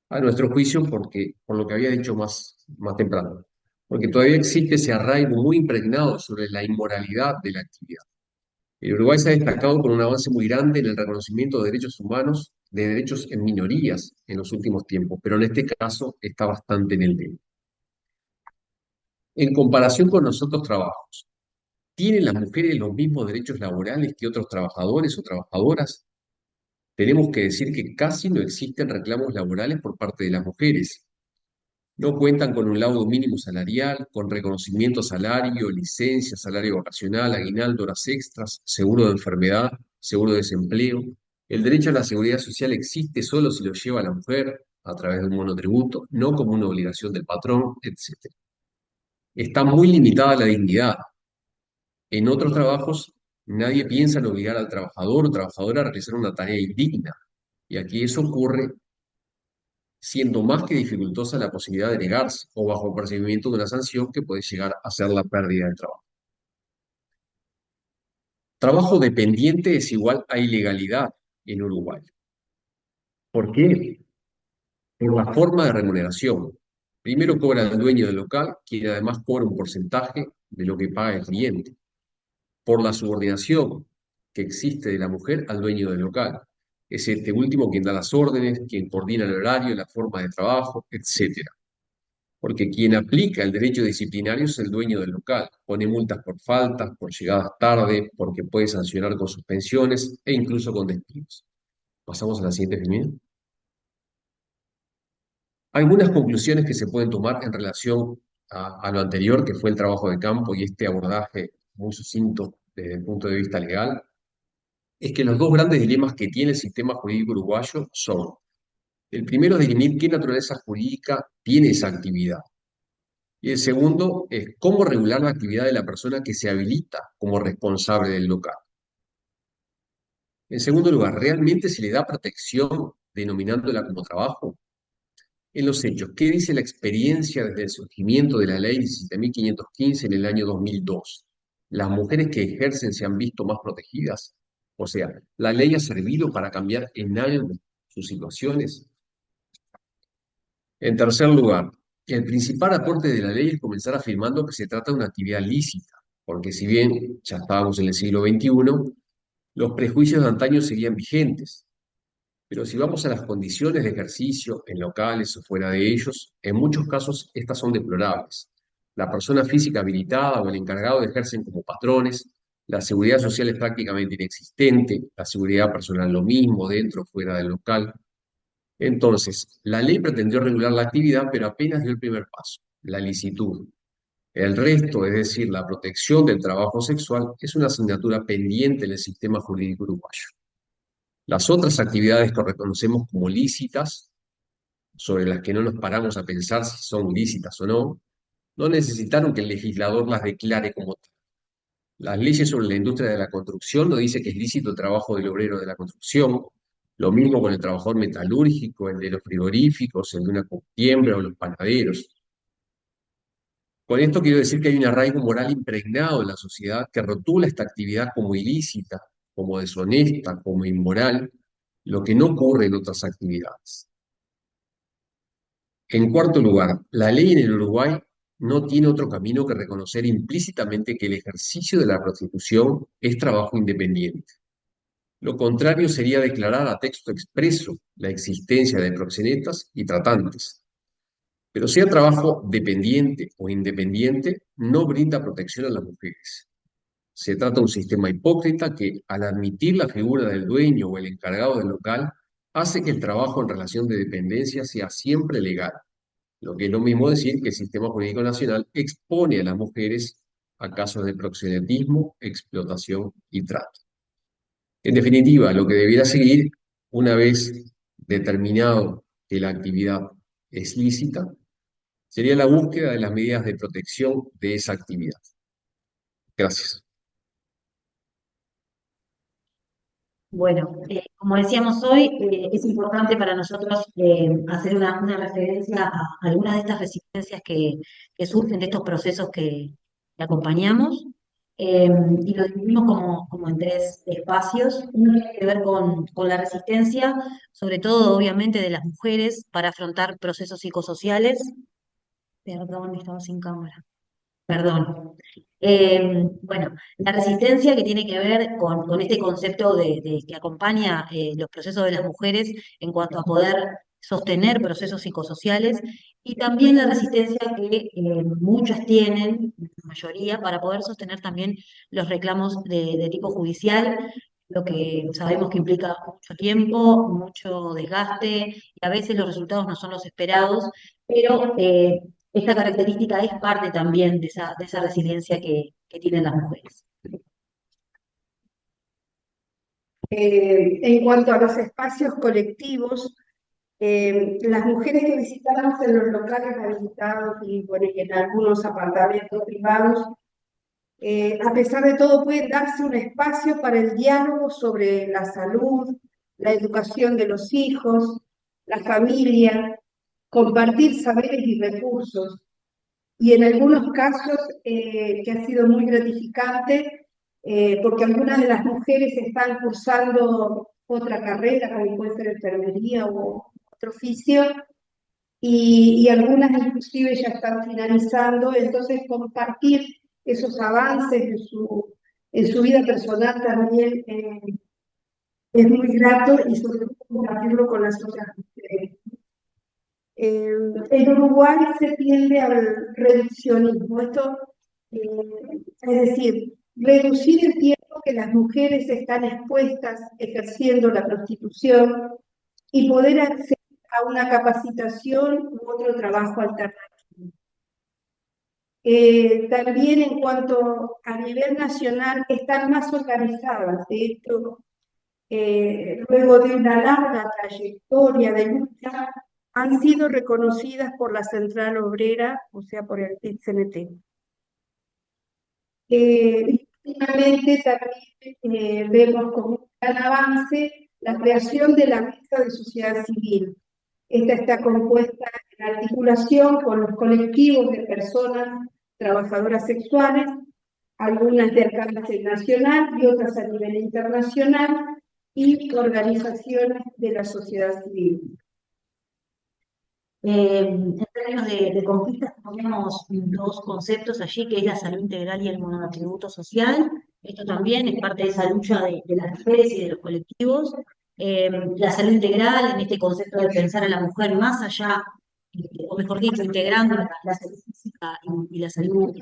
A nuestro juicio, porque, por lo que había dicho más temprano, porque todavía existe ese arraigo muy impregnado sobre la inmoralidad de la actividad. El Uruguay se ha destacado por un avance muy grande en el reconocimiento de derechos humanos, de derechos en minorías en los últimos tiempos, pero en este caso está bastante en el medio. En comparación con los otros trabajos, ¿tienen las mujeres los mismos derechos laborales que otros trabajadores o trabajadoras? Tenemos que decir que casi no existen reclamos laborales por parte de las mujeres. No cuentan con un laudo mínimo salarial, con reconocimiento a salario, licencia, salario vacacional, aguinaldo, horas extras, seguro de enfermedad, seguro de desempleo. El derecho a la seguridad social existe solo si lo lleva la mujer a través de un monotributo, no como una obligación del patrón, etc. Está muy limitada la dignidad. En otros trabajos, nadie piensa en obligar al trabajador o trabajadora a realizar una tarea indigna. Y aquí eso ocurre siendo más que dificultosa la posibilidad de negarse o bajo el percibimiento de una sanción que puede llegar a ser la pérdida del trabajo. Trabajo dependiente es igual a ilegalidad en Uruguay. ¿Por qué? Por la forma de remuneración. Primero cobra el dueño del local, quien además cobra un porcentaje de lo que paga el cliente. Por la subordinación que existe de la mujer al dueño del local. Es este último quien da las órdenes, quien coordina el horario, la forma de trabajo, etc. Porque quien aplica el derecho disciplinario es el dueño del local. Pone multas por faltas, por llegadas tarde, porque puede sancionar con suspensiones e incluso con despidos. Pasamos a la siguiente, Firmina. Algunas conclusiones que se pueden tomar en relación a lo anterior, que fue el trabajo de campo y este abordaje muy sucinto desde el punto de vista legal, es que los dos grandes dilemas que tiene el sistema jurídico uruguayo son: el primero es definir qué naturaleza jurídica tiene esa actividad. Y el segundo es cómo regular la actividad de la persona que se habilita como responsable del local. En segundo lugar, ¿realmente se le da protección denominándola como trabajo? En los hechos, ¿qué dice la experiencia desde el surgimiento de la ley 17.515 en el año 2002? ¿Las mujeres que ejercen se han visto más protegidas? O sea, ¿la ley ha servido para cambiar en algo sus situaciones? En tercer lugar, el principal aporte de la ley es comenzar afirmando que se trata de una actividad lícita, porque si bien ya estábamos en el siglo XXI, los prejuicios de antaño seguían vigentes. Pero si vamos a las condiciones de ejercicio, en locales o fuera de ellos, en muchos casos estas son deplorables. La persona física habilitada o el encargado ejercen como patrones, la seguridad social es prácticamente inexistente, la seguridad personal lo mismo, dentro o fuera del local. Entonces, la ley pretendió regular la actividad, pero apenas dio el primer paso, la licitud. El resto, es decir, la protección del trabajo sexual, es una asignatura pendiente en el sistema jurídico uruguayo. Las otras actividades que reconocemos como lícitas, sobre las que no nos paramos a pensar si son lícitas o no, no necesitaron que el legislador las declare como tal. Las leyes sobre la industria de la construcción no dice que es lícito el trabajo del obrero de la construcción, lo mismo con el trabajador metalúrgico, el de los frigoríficos, el de una tiembra o los panaderos. Con esto quiero decir que hay un arraigo moral impregnado en la sociedad que rotula esta actividad como ilícita, como deshonesta, como inmoral, lo que no ocurre en otras actividades. En cuarto lugar, la ley en el Uruguay no tiene otro camino que reconocer implícitamente que el ejercicio de la prostitución es trabajo independiente. Lo contrario sería declarar a texto expreso la existencia de proxenetas y tratantes. Pero sea trabajo dependiente o independiente, no brinda protección a las mujeres. Se trata de un sistema hipócrita que, al admitir la figura del dueño o el encargado del local, hace que el trabajo en relación de dependencia sea siempre legal, lo que es lo mismo decir que el sistema jurídico nacional expone a las mujeres a casos de proxenetismo, explotación y trata. En definitiva, lo que debiera seguir, una vez determinado que la actividad es lícita, sería la búsqueda de las medidas de protección de esa actividad. Gracias. Bueno, como decíamos hoy, es importante para nosotros hacer una referencia a algunas de estas resistencias que surgen de estos procesos que acompañamos, y lo dividimos como en tres espacios. Uno tiene que ver con la resistencia, sobre todo obviamente de las mujeres, para afrontar procesos psicosociales. Perdón, estaba sin cámara. Perdón. Bueno, la resistencia que tiene que ver con este concepto que acompaña los procesos de las mujeres en cuanto a poder sostener procesos psicosociales, y también la resistencia que muchas tienen, la mayoría, para poder sostener también los reclamos de tipo judicial, lo que sabemos que implica mucho tiempo, mucho desgaste, y a veces los resultados no son los esperados, pero esta característica es parte también de esa resiliencia que tienen las mujeres. En cuanto a los espacios colectivos, las mujeres que visitamos en los locales habilitados y, bueno, y en algunos apartamentos privados, a pesar de todo puede darse un espacio para el diálogo sobre la salud, la educación de los hijos, la familia, compartir saberes y recursos. Y en algunos casos que ha sido muy gratificante, porque algunas de las mujeres están cursando otra carrera, como puede ser enfermería o otro oficio, y algunas inclusive ya están finalizando. Entonces compartir esos avances en su vida personal también es muy grato, y sobre todo compartirlo con las otras mujeres. En Uruguay se tiende al reduccionismo, es decir, reducir el tiempo que las mujeres están expuestas ejerciendo la prostitución y poder acceder a una capacitación u otro trabajo alternativo. También en cuanto a nivel nacional están más organizadas. De hecho, luego de una larga trayectoria de lucha, han sido reconocidas por la Central Obrera, o sea, por el PIT-CNT. Finalmente, también vemos como un gran avance la creación de la Mesa de Sociedad Civil. Esta está compuesta en articulación con los colectivos de personas trabajadoras sexuales, algunas de alcance nacional y otras a nivel internacional, y organizaciones de la sociedad civil. En términos de conquistas, tenemos dos conceptos allí, que es la salud integral y el monotributo social. Esto también es parte de esa lucha de las mujeres y de los colectivos. La salud integral, en este concepto de pensar a la mujer más allá, o mejor dicho, integrando la salud física y la salud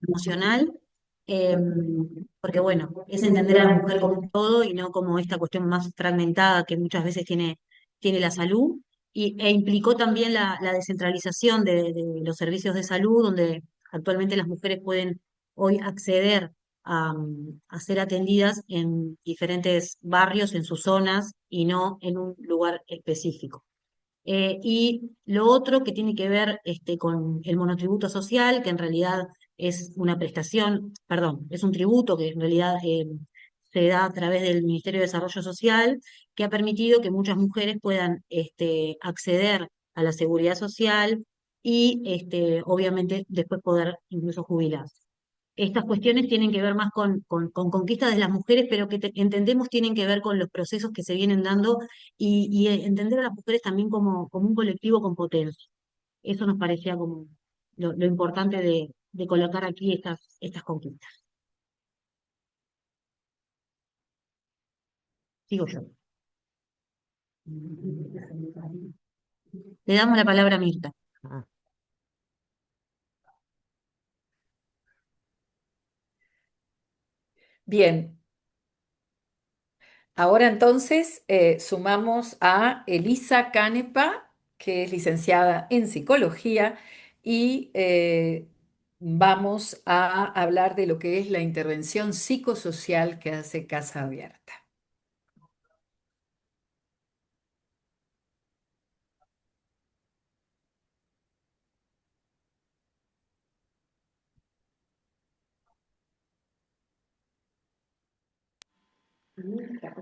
emocional, eh, porque bueno, es entender a la mujer como un todo y no como esta cuestión más fragmentada que muchas veces tiene la salud e implicó también la descentralización de los servicios de salud, donde actualmente las mujeres pueden hoy acceder a ser atendidas en diferentes barrios, en sus zonas y no en un lugar específico. Y lo otro que tiene que ver con el monotributo social, que en realidad es una prestación, perdón, es un tributo que en realidad se da a través del Ministerio de Desarrollo Social, que ha permitido que muchas mujeres puedan acceder a la seguridad social y obviamente después poder incluso jubilarse. Estas cuestiones tienen que ver más con conquistas de las mujeres, pero que entendemos tienen que ver con los procesos que se vienen dando y entender a las mujeres también como un colectivo con potencia. Eso nos parecía como lo importante de colocar aquí estas conquistas. Sigo yo. Le damos la palabra a Mirta. Ah, Bien, ahora entonces sumamos a Elisa Canepa, que es licenciada en psicología, y vamos a hablar de lo que es la intervención psicosocial que hace Casa Abierta.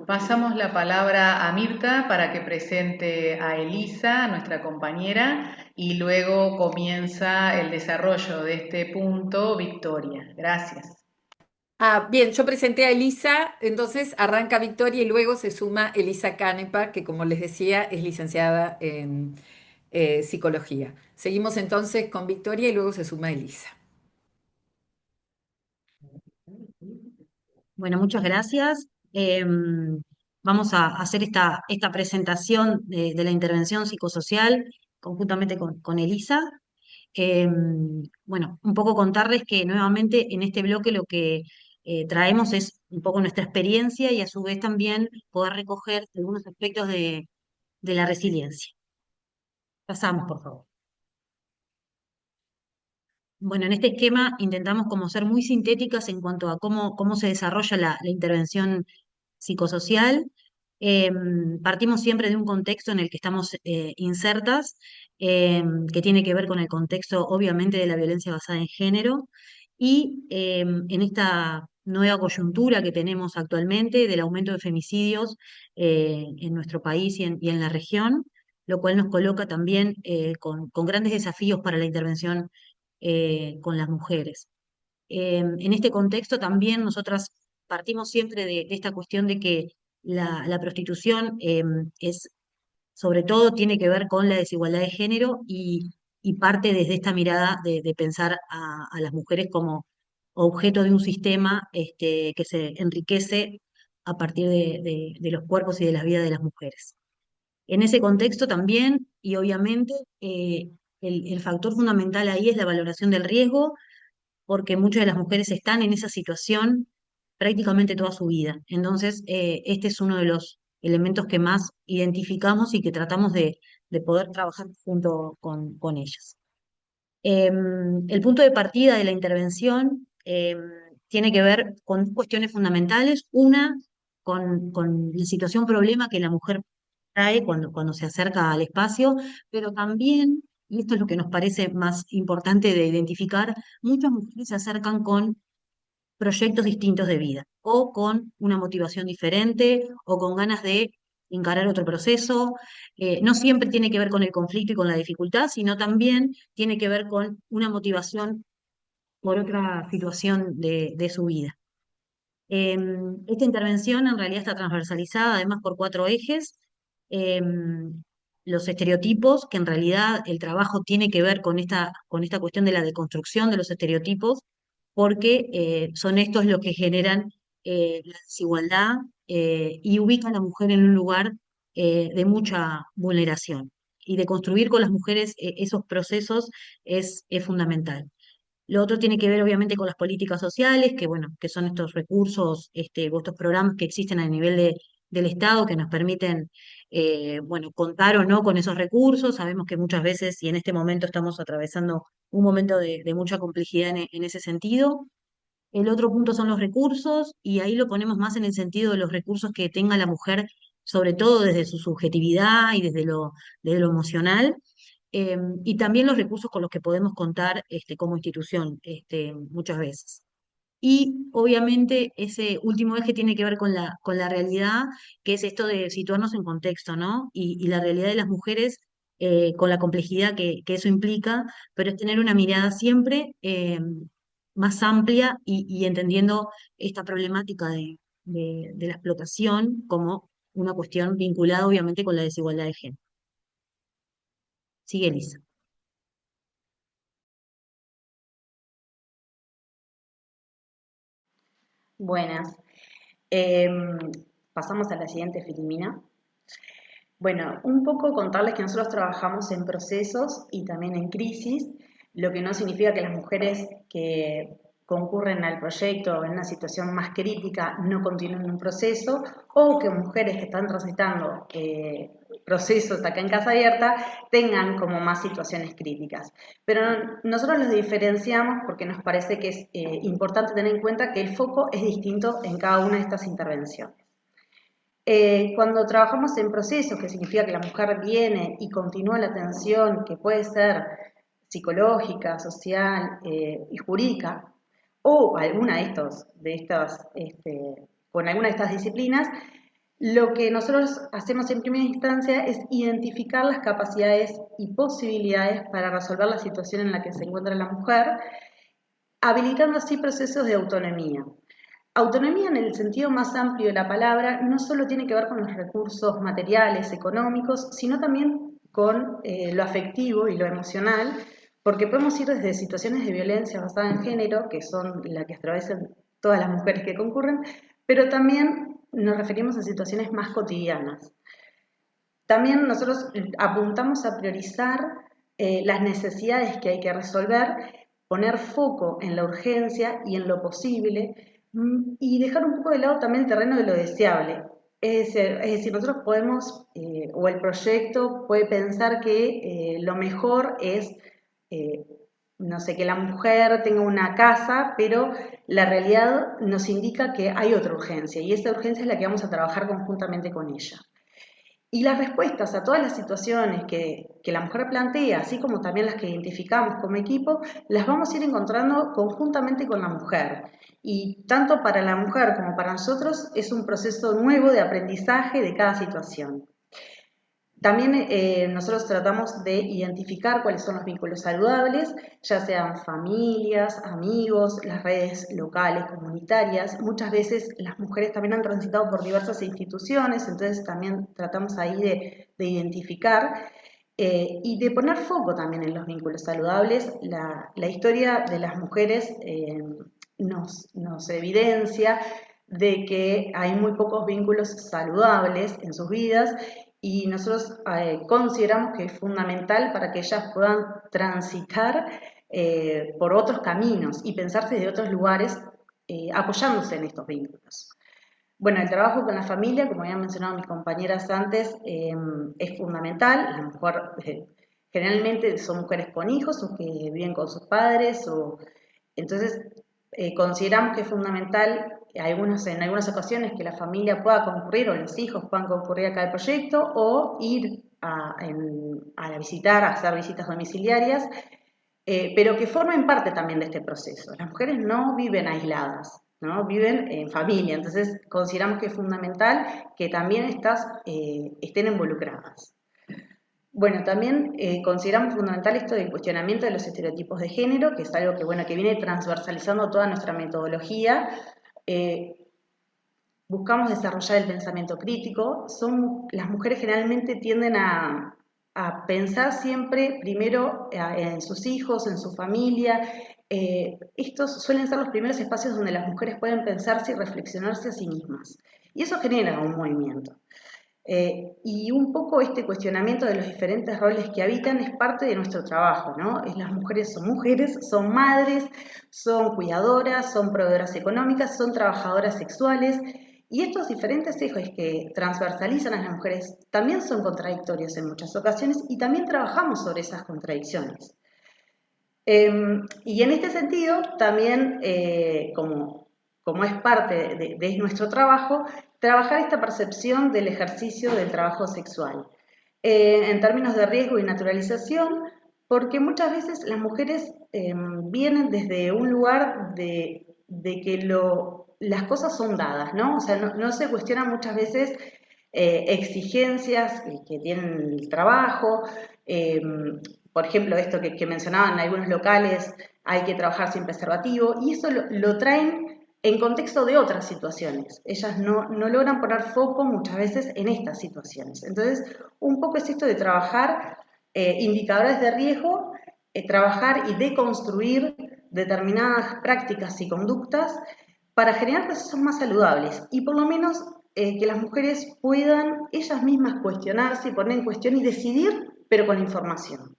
Pasamos la palabra a Mirta para que presente a Elisa, nuestra compañera, y luego comienza el desarrollo de este punto, Victoria. Gracias. Bien, yo presenté a Elisa, entonces arranca Victoria y luego se suma Elisa Canepa, que como les decía es licenciada en psicología. Seguimos entonces con Victoria y luego se suma Elisa. Bueno, muchas gracias. Vamos a hacer esta presentación de la intervención psicosocial conjuntamente con Elisa. Bueno, un poco contarles que nuevamente en este bloque lo que traemos es un poco nuestra experiencia y a su vez también poder recoger algunos aspectos de la resiliencia. Pasamos, por favor. Bueno, en este esquema intentamos como ser muy sintéticas en cuanto a cómo se desarrolla la intervención psicosocial. Partimos siempre de un contexto en el que estamos insertas, que tiene que ver con el contexto, obviamente, de la violencia basada en género, y en esta nueva coyuntura que tenemos actualmente del aumento de femicidios en nuestro país y en la región, lo cual nos coloca también con grandes desafíos para la intervención con las mujeres. En este contexto también nosotras partimos siempre de esta cuestión de que la prostitución es, sobre todo, tiene que ver con la desigualdad de género y parte desde esta mirada de pensar a las mujeres como objeto de un sistema que se enriquece a partir de los cuerpos y de las vidas de las mujeres. En ese contexto también, y obviamente, el factor fundamental ahí es la valoración del riesgo porque muchas de las mujeres están en esa situación prácticamente toda su vida. Entonces, este es uno de los elementos que más identificamos y que tratamos de poder trabajar junto con ellas. El punto de partida de la intervención tiene que ver con cuestiones fundamentales. Una, con la situación problema que la mujer trae cuando se acerca al espacio, pero también, y esto es lo que nos parece más importante de identificar, muchas mujeres se acercan con proyectos distintos de vida, o con una motivación diferente, o con ganas de encarar otro proceso. No siempre tiene que ver con el conflicto y con la dificultad, sino también tiene que ver con una motivación por otra situación de su vida. Esta intervención en realidad está transversalizada además por cuatro ejes. los estereotipos, que en realidad el trabajo tiene que ver con esta cuestión de la deconstrucción de los estereotipos, porque son estos los que generan la desigualdad y ubican a la mujer en un lugar de mucha vulneración. Y de construir con las mujeres esos procesos es fundamental. Lo otro tiene que ver obviamente con las políticas sociales, que bueno, que son estos recursos, o estos programas que existen a nivel del Estado que nos permiten, bueno, contar o no con esos recursos. Sabemos que muchas veces, y en este momento estamos atravesando un momento de mucha complejidad en ese sentido. El otro punto son los recursos, y ahí lo ponemos más en el sentido de los recursos que tenga la mujer, sobre todo desde su subjetividad y desde lo emocional, y también los recursos con los que podemos contar como institución muchas veces. Y obviamente ese último eje tiene que ver con la realidad, que es esto de situarnos en contexto, ¿no? Y la realidad de las mujeres con la complejidad que eso implica, pero es tener una mirada siempre más amplia y entendiendo esta problemática de la explotación como una cuestión vinculada obviamente con la desigualdad de género. Sigue Elisa. Buenas. Pasamos a la siguiente, Filomena. Bueno, un poco contarles que nosotros trabajamos en procesos y también en crisis, lo que no significa que las mujeres que concurren al proyecto en una situación más crítica no continúen un proceso, o que mujeres que están transitando procesos acá en Casa Abierta tengan como más situaciones críticas. Pero nosotros los diferenciamos porque nos parece que es importante tener en cuenta que el foco es distinto en cada una de estas intervenciones. Cuando trabajamos en procesos, que significa que la mujer viene y continúa la atención, que puede ser psicológica, social y jurídica, o alguna con alguna de estas disciplinas, lo que nosotros hacemos en primera instancia es identificar las capacidades y posibilidades para resolver la situación en la que se encuentra la mujer, habilitando así procesos de autonomía. Autonomía en el sentido más amplio de la palabra no solo tiene que ver con los recursos materiales, económicos, sino también con lo afectivo y lo emocional, porque podemos ir desde situaciones de violencia basada en género, que son las que atraviesan todas las mujeres que concurren, pero también nos referimos a situaciones más cotidianas. También nosotros apuntamos a priorizar las necesidades que hay que resolver, poner foco en la urgencia y en lo posible, y dejar un poco de lado también el terreno de lo deseable. Es decir, nosotros podemos, o el proyecto puede pensar que lo mejor es, no sé, que la mujer tenga una casa, pero la realidad nos indica que hay otra urgencia, y esa urgencia es la que vamos a trabajar conjuntamente con ella. Y las respuestas a todas las situaciones que la mujer plantea, así como también las que identificamos como equipo, las vamos a ir encontrando conjuntamente con la mujer. Y tanto para la mujer como para nosotros es un proceso nuevo de aprendizaje de cada situación. También nosotros tratamos de identificar cuáles son los vínculos saludables, ya sean familias, amigos, las redes locales, comunitarias. Muchas veces las mujeres también han transitado por diversas instituciones, entonces también tratamos ahí de identificar y de poner foco también en los vínculos saludables. La historia de las mujeres nos evidencia de que hay muy pocos vínculos saludables en sus vidas, y nosotros consideramos que es fundamental para que ellas puedan transitar por otros caminos y pensarse de otros lugares apoyándose en estos vínculos. Bueno, el trabajo con la familia, como habían mencionado mis compañeras antes, es fundamental. La mujer, generalmente son mujeres con hijos o que viven con sus padres, entonces consideramos que es fundamental en algunas ocasiones que la familia pueda concurrir o los hijos puedan concurrir acá al proyecto, o ir a visitar, a hacer visitas domiciliarias, pero que formen parte también de este proceso. Las mujeres no viven aisladas, ¿no? Viven en familia, entonces consideramos que es fundamental que también estas estén involucradas. Bueno, también consideramos fundamental esto del cuestionamiento de los estereotipos de género, que es algo que viene transversalizando toda nuestra metodología. Buscamos desarrollar el pensamiento crítico. Las mujeres generalmente tienden a a pensar siempre primero en sus hijos, en su familia. Estos suelen ser los primeros espacios donde las mujeres pueden pensarse y reflexionarse a sí mismas. Y eso genera un movimiento. Y un poco este cuestionamiento de los diferentes roles que habitan es parte de nuestro trabajo, ¿no? Las mujeres, son madres, son cuidadoras, son proveedoras económicas, son trabajadoras sexuales, y estos diferentes ejes que transversalizan a las mujeres también son contradictorios en muchas ocasiones y también trabajamos sobre esas contradicciones. Y en este sentido, también como es parte de nuestro trabajo, trabajar esta percepción del ejercicio del trabajo sexual. En términos de riesgo y naturalización, porque muchas veces las mujeres vienen desde un lugar de que las cosas son dadas, ¿no? O sea, no se cuestionan muchas veces exigencias que tienen el trabajo. Por ejemplo, esto que mencionaban en algunos locales, hay que trabajar sin preservativo, y eso lo traen en contexto de otras situaciones. Ellas no logran poner foco muchas veces en estas situaciones. Entonces, un poco es esto de trabajar indicadores de riesgo, trabajar y deconstruir determinadas prácticas y conductas para generar procesos más saludables y por lo menos que las mujeres puedan ellas mismas cuestionarse y poner en cuestión y decidir, pero con información.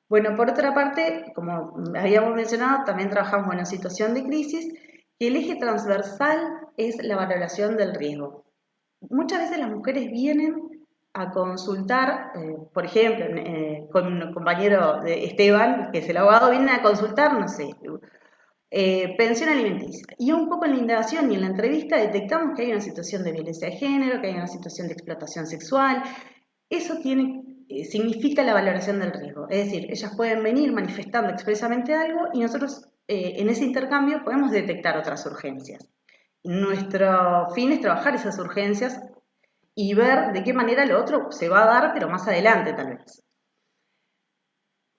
Bueno, por otra parte, como habíamos mencionado, también trabajamos en una situación de crisis, que el eje transversal es la valoración del riesgo. Muchas veces las mujeres vienen a consultar, por ejemplo, con un compañero de Esteban, que es el abogado, vienen a consultar, no sé, pensión alimenticia. Y un poco en la indagación y en la entrevista detectamos que hay una situación de violencia de género, que hay una situación de explotación sexual. Eso significa la valoración del riesgo. Es decir, ellas pueden venir manifestando expresamente algo y nosotros en ese intercambio podemos detectar otras urgencias. Nuestro fin es trabajar esas urgencias y ver de qué manera lo otro se va a dar, pero más adelante tal vez.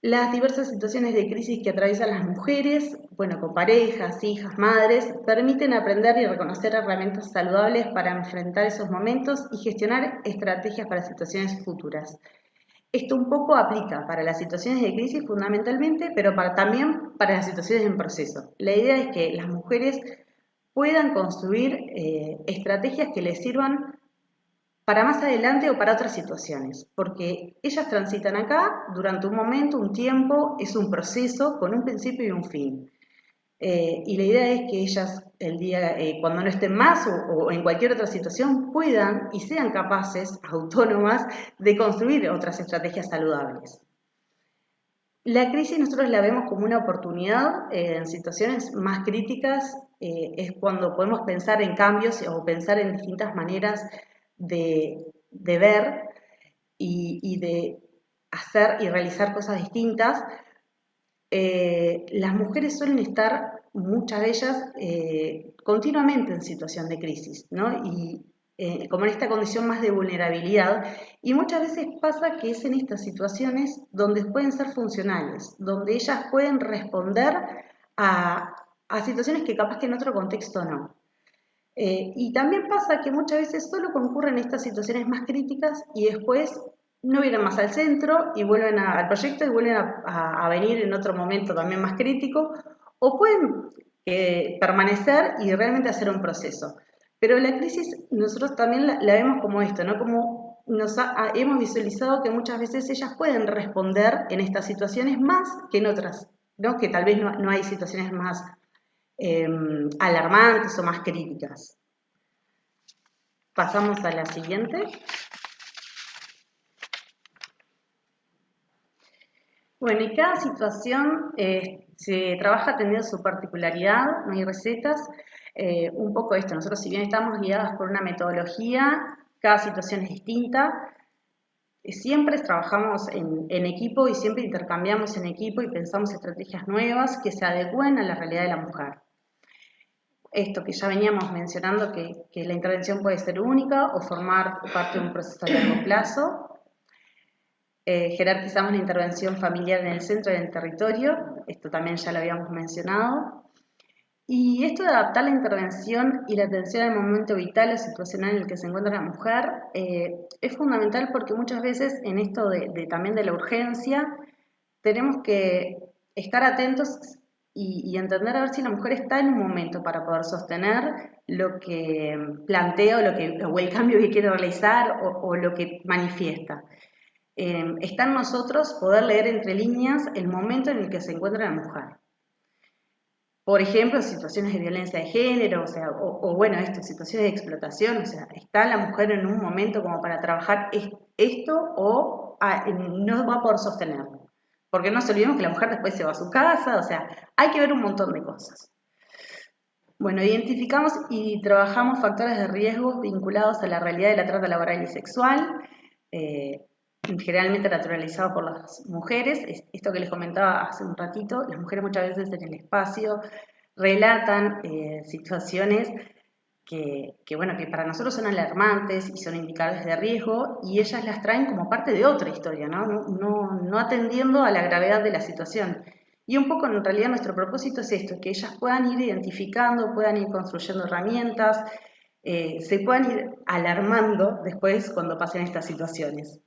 Las diversas situaciones de crisis que atraviesan las mujeres, bueno, con parejas, hijas, madres, permiten aprender y reconocer herramientas saludables para enfrentar esos momentos y gestionar estrategias para situaciones futuras. Esto un poco aplica para las situaciones de crisis fundamentalmente, pero también para las situaciones en proceso. La idea es que las mujeres puedan construir estrategias que les sirvan para más adelante o para otras situaciones, porque ellas transitan acá durante un momento, un tiempo, es un proceso con un principio y un fin. Y la idea es que ellas el día, cuando no estén más o en cualquier otra situación, puedan y sean capaces, autónomas, de construir otras estrategias saludables. La crisis nosotros la vemos como una oportunidad en situaciones más críticas, es cuando podemos pensar en cambios o pensar en distintas maneras de ver y de hacer y realizar cosas distintas. Las mujeres suelen estar, muchas de ellas, continuamente en situación de crisis, ¿no? Y como en esta condición más de vulnerabilidad, y muchas veces pasa que es en estas situaciones donde pueden ser funcionales, donde ellas pueden responder a situaciones que capaz que en otro contexto no. Y también pasa que muchas veces solo concurren estas situaciones más críticas y después no vienen más al centro y vuelven al proyecto y vuelven a venir en otro momento también más crítico, o pueden permanecer y realmente hacer un proceso. Pero la crisis nosotros también la vemos como esto, ¿no? Como hemos visualizado que muchas veces ellas pueden responder en estas situaciones más que en otras, ¿no? Que tal vez no hay situaciones más alarmantes o más críticas. Pasamos a la siguiente. Bueno, y cada situación se trabaja atendiendo su particularidad, no hay recetas. Un poco esto, nosotros si bien estamos guiadas por una metodología, cada situación es distinta. Siempre trabajamos en equipo y siempre intercambiamos en equipo y pensamos estrategias nuevas que se adecúen a la realidad de la mujer. Esto que ya veníamos mencionando, que la intervención puede ser única o formar parte de un proceso a largo plazo. Jerarquizamos la intervención familiar en el centro y en el territorio, esto también ya lo habíamos mencionado. Y esto de adaptar la intervención y la atención al momento vital o situacional en el que se encuentra la mujer es fundamental porque muchas veces en esto también de la urgencia tenemos que estar atentos y entender a ver si la mujer está en un momento para poder sostener lo que plantea o el cambio que quiere realizar o lo que manifiesta. Está en nosotros poder leer entre líneas el momento en el que se encuentra la mujer. Por ejemplo, situaciones de violencia de género, o sea, bueno, esto, situaciones de explotación, o sea, está la mujer en un momento como para trabajar esto o no va a poder sostenerlo. Porque no nos olvidemos que la mujer después se va a su casa, o sea, hay que ver un montón de cosas. Bueno, identificamos y trabajamos factores de riesgo vinculados a la realidad de la trata laboral y sexual, generalmente naturalizado por las mujeres. Esto que les comentaba hace un ratito, las mujeres muchas veces en el espacio relatan situaciones bueno, que para nosotros son alarmantes y son indicadores de riesgo y ellas las traen como parte de otra historia, ¿no? No atendiendo a la gravedad de la situación. Y un poco en realidad nuestro propósito es esto, que ellas puedan ir identificando, puedan ir construyendo herramientas, se puedan ir alarmando después cuando pasen estas situaciones.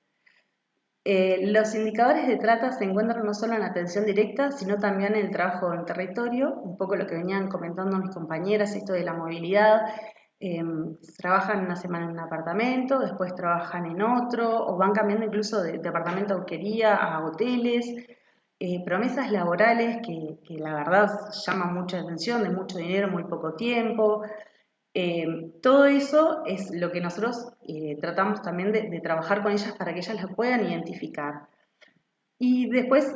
Los indicadores de trata se encuentran no solo en la atención directa, sino también en el trabajo en territorio, un poco lo que venían comentando mis compañeras, esto de la movilidad. Trabajan una semana en un apartamento, después trabajan en otro, o van cambiando incluso de apartamento a alquería, a hoteles. Promesas laborales que la verdad llaman mucha atención, de mucho dinero, muy poco tiempo. Todo eso es lo que nosotros tratamos también de trabajar con ellas para que ellas lo puedan identificar. Y después,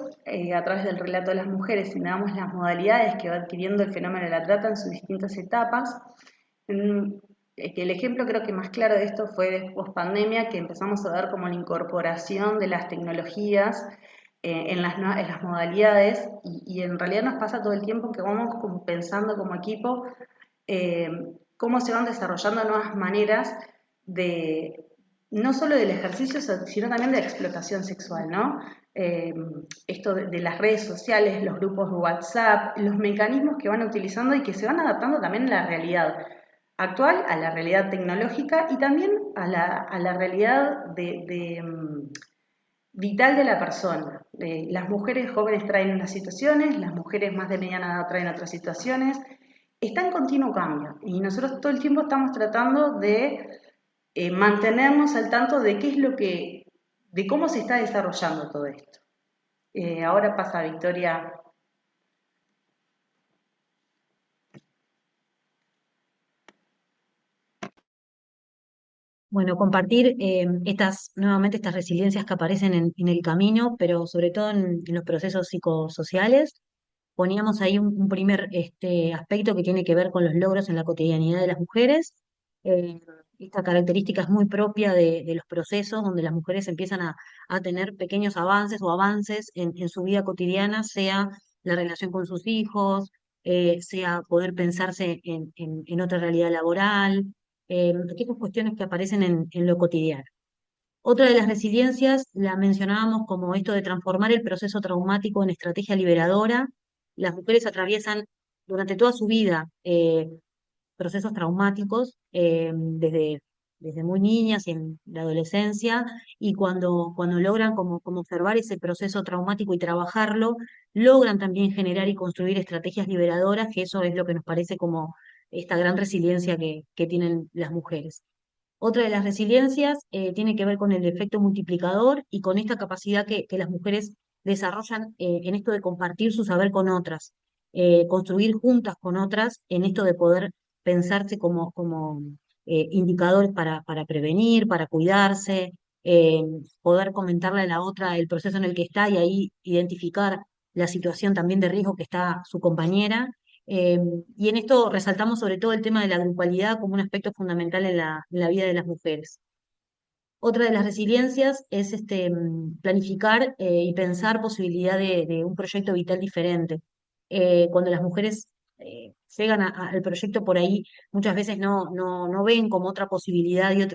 a través del relato de las mujeres, damos las modalidades que va adquiriendo el fenómeno de la trata en sus distintas etapas. Que el ejemplo creo que más claro de esto fue después pandemia, que empezamos a ver como la incorporación de las tecnologías en las modalidades y en realidad nos pasa todo el tiempo que vamos como pensando como equipo eh, cómo se van desarrollando nuevas maneras de, no solo del ejercicio, sino también de la explotación sexual, ¿no? Esto de las redes sociales, los grupos de WhatsApp, los mecanismos que van utilizando y que se van adaptando también a la realidad actual, a la realidad tecnológica y también a la realidad vital de la persona. Las mujeres jóvenes traen unas situaciones, las mujeres más de mediana edad traen otras situaciones, está en continuo cambio y nosotros todo el tiempo estamos tratando de mantenernos al tanto de qué es de cómo se está desarrollando todo esto. Ahora pasa Victoria. Bueno, compartir nuevamente estas resiliencias que aparecen en el camino, pero sobre todo en los procesos psicosociales. Poníamos ahí un primer aspecto que tiene que ver con los logros en la cotidianidad de las mujeres. Eh, Esta característica es muy propia de los procesos donde las mujeres empiezan a tener pequeños avances o avances en su vida cotidiana, sea la relación con sus hijos, sea poder pensarse en otra realidad laboral, aquellas cuestiones que aparecen en lo cotidiano. Otra de las resiliencias la mencionábamos como esto de transformar el proceso traumático en estrategia liberadora. Las mujeres atraviesan durante toda su vida procesos traumáticos desde muy niñas y en la adolescencia, y cuando logran como observar ese proceso traumático y trabajarlo, logran también generar y construir estrategias liberadoras, que eso es lo que nos parece como esta gran resiliencia que tienen las mujeres. Otra de las resiliencias tiene que ver con el efecto multiplicador y con esta capacidad que las mujeres desarrollan en esto de compartir su saber con otras, construir juntas con otras en esto de poder pensarse como indicadores para prevenir, para cuidarse, poder comentarle a la otra el proceso en el que está y ahí identificar la situación también de riesgo que está su compañera. Eh, y en esto resaltamos sobre todo el tema de la grupalidad como un aspecto fundamental en la vida de las mujeres. Otra de las resiliencias es planificar y pensar posibilidad de un proyecto vital diferente. Cuando las mujeres llegan al proyecto por ahí, muchas veces no ven como otra posibilidad y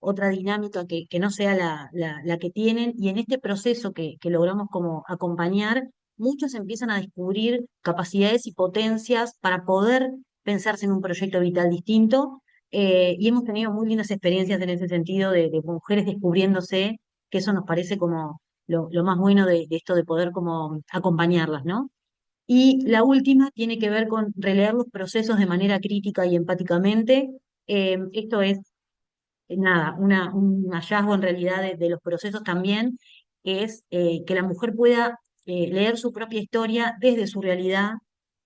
otra dinámica que no sea la que tienen, y en este proceso que logramos como acompañar, muchos empiezan a descubrir capacidades y potencias para poder pensarse en un proyecto vital distinto. Y hemos tenido muy lindas experiencias en ese sentido de mujeres descubriéndose, que eso nos parece como lo más bueno de esto de poder como acompañarlas, ¿no? Y la última tiene que ver con releer los procesos de manera crítica y empáticamente. Esto es nada, un hallazgo en realidad de los procesos también, que es que la mujer pueda leer su propia historia desde su realidad,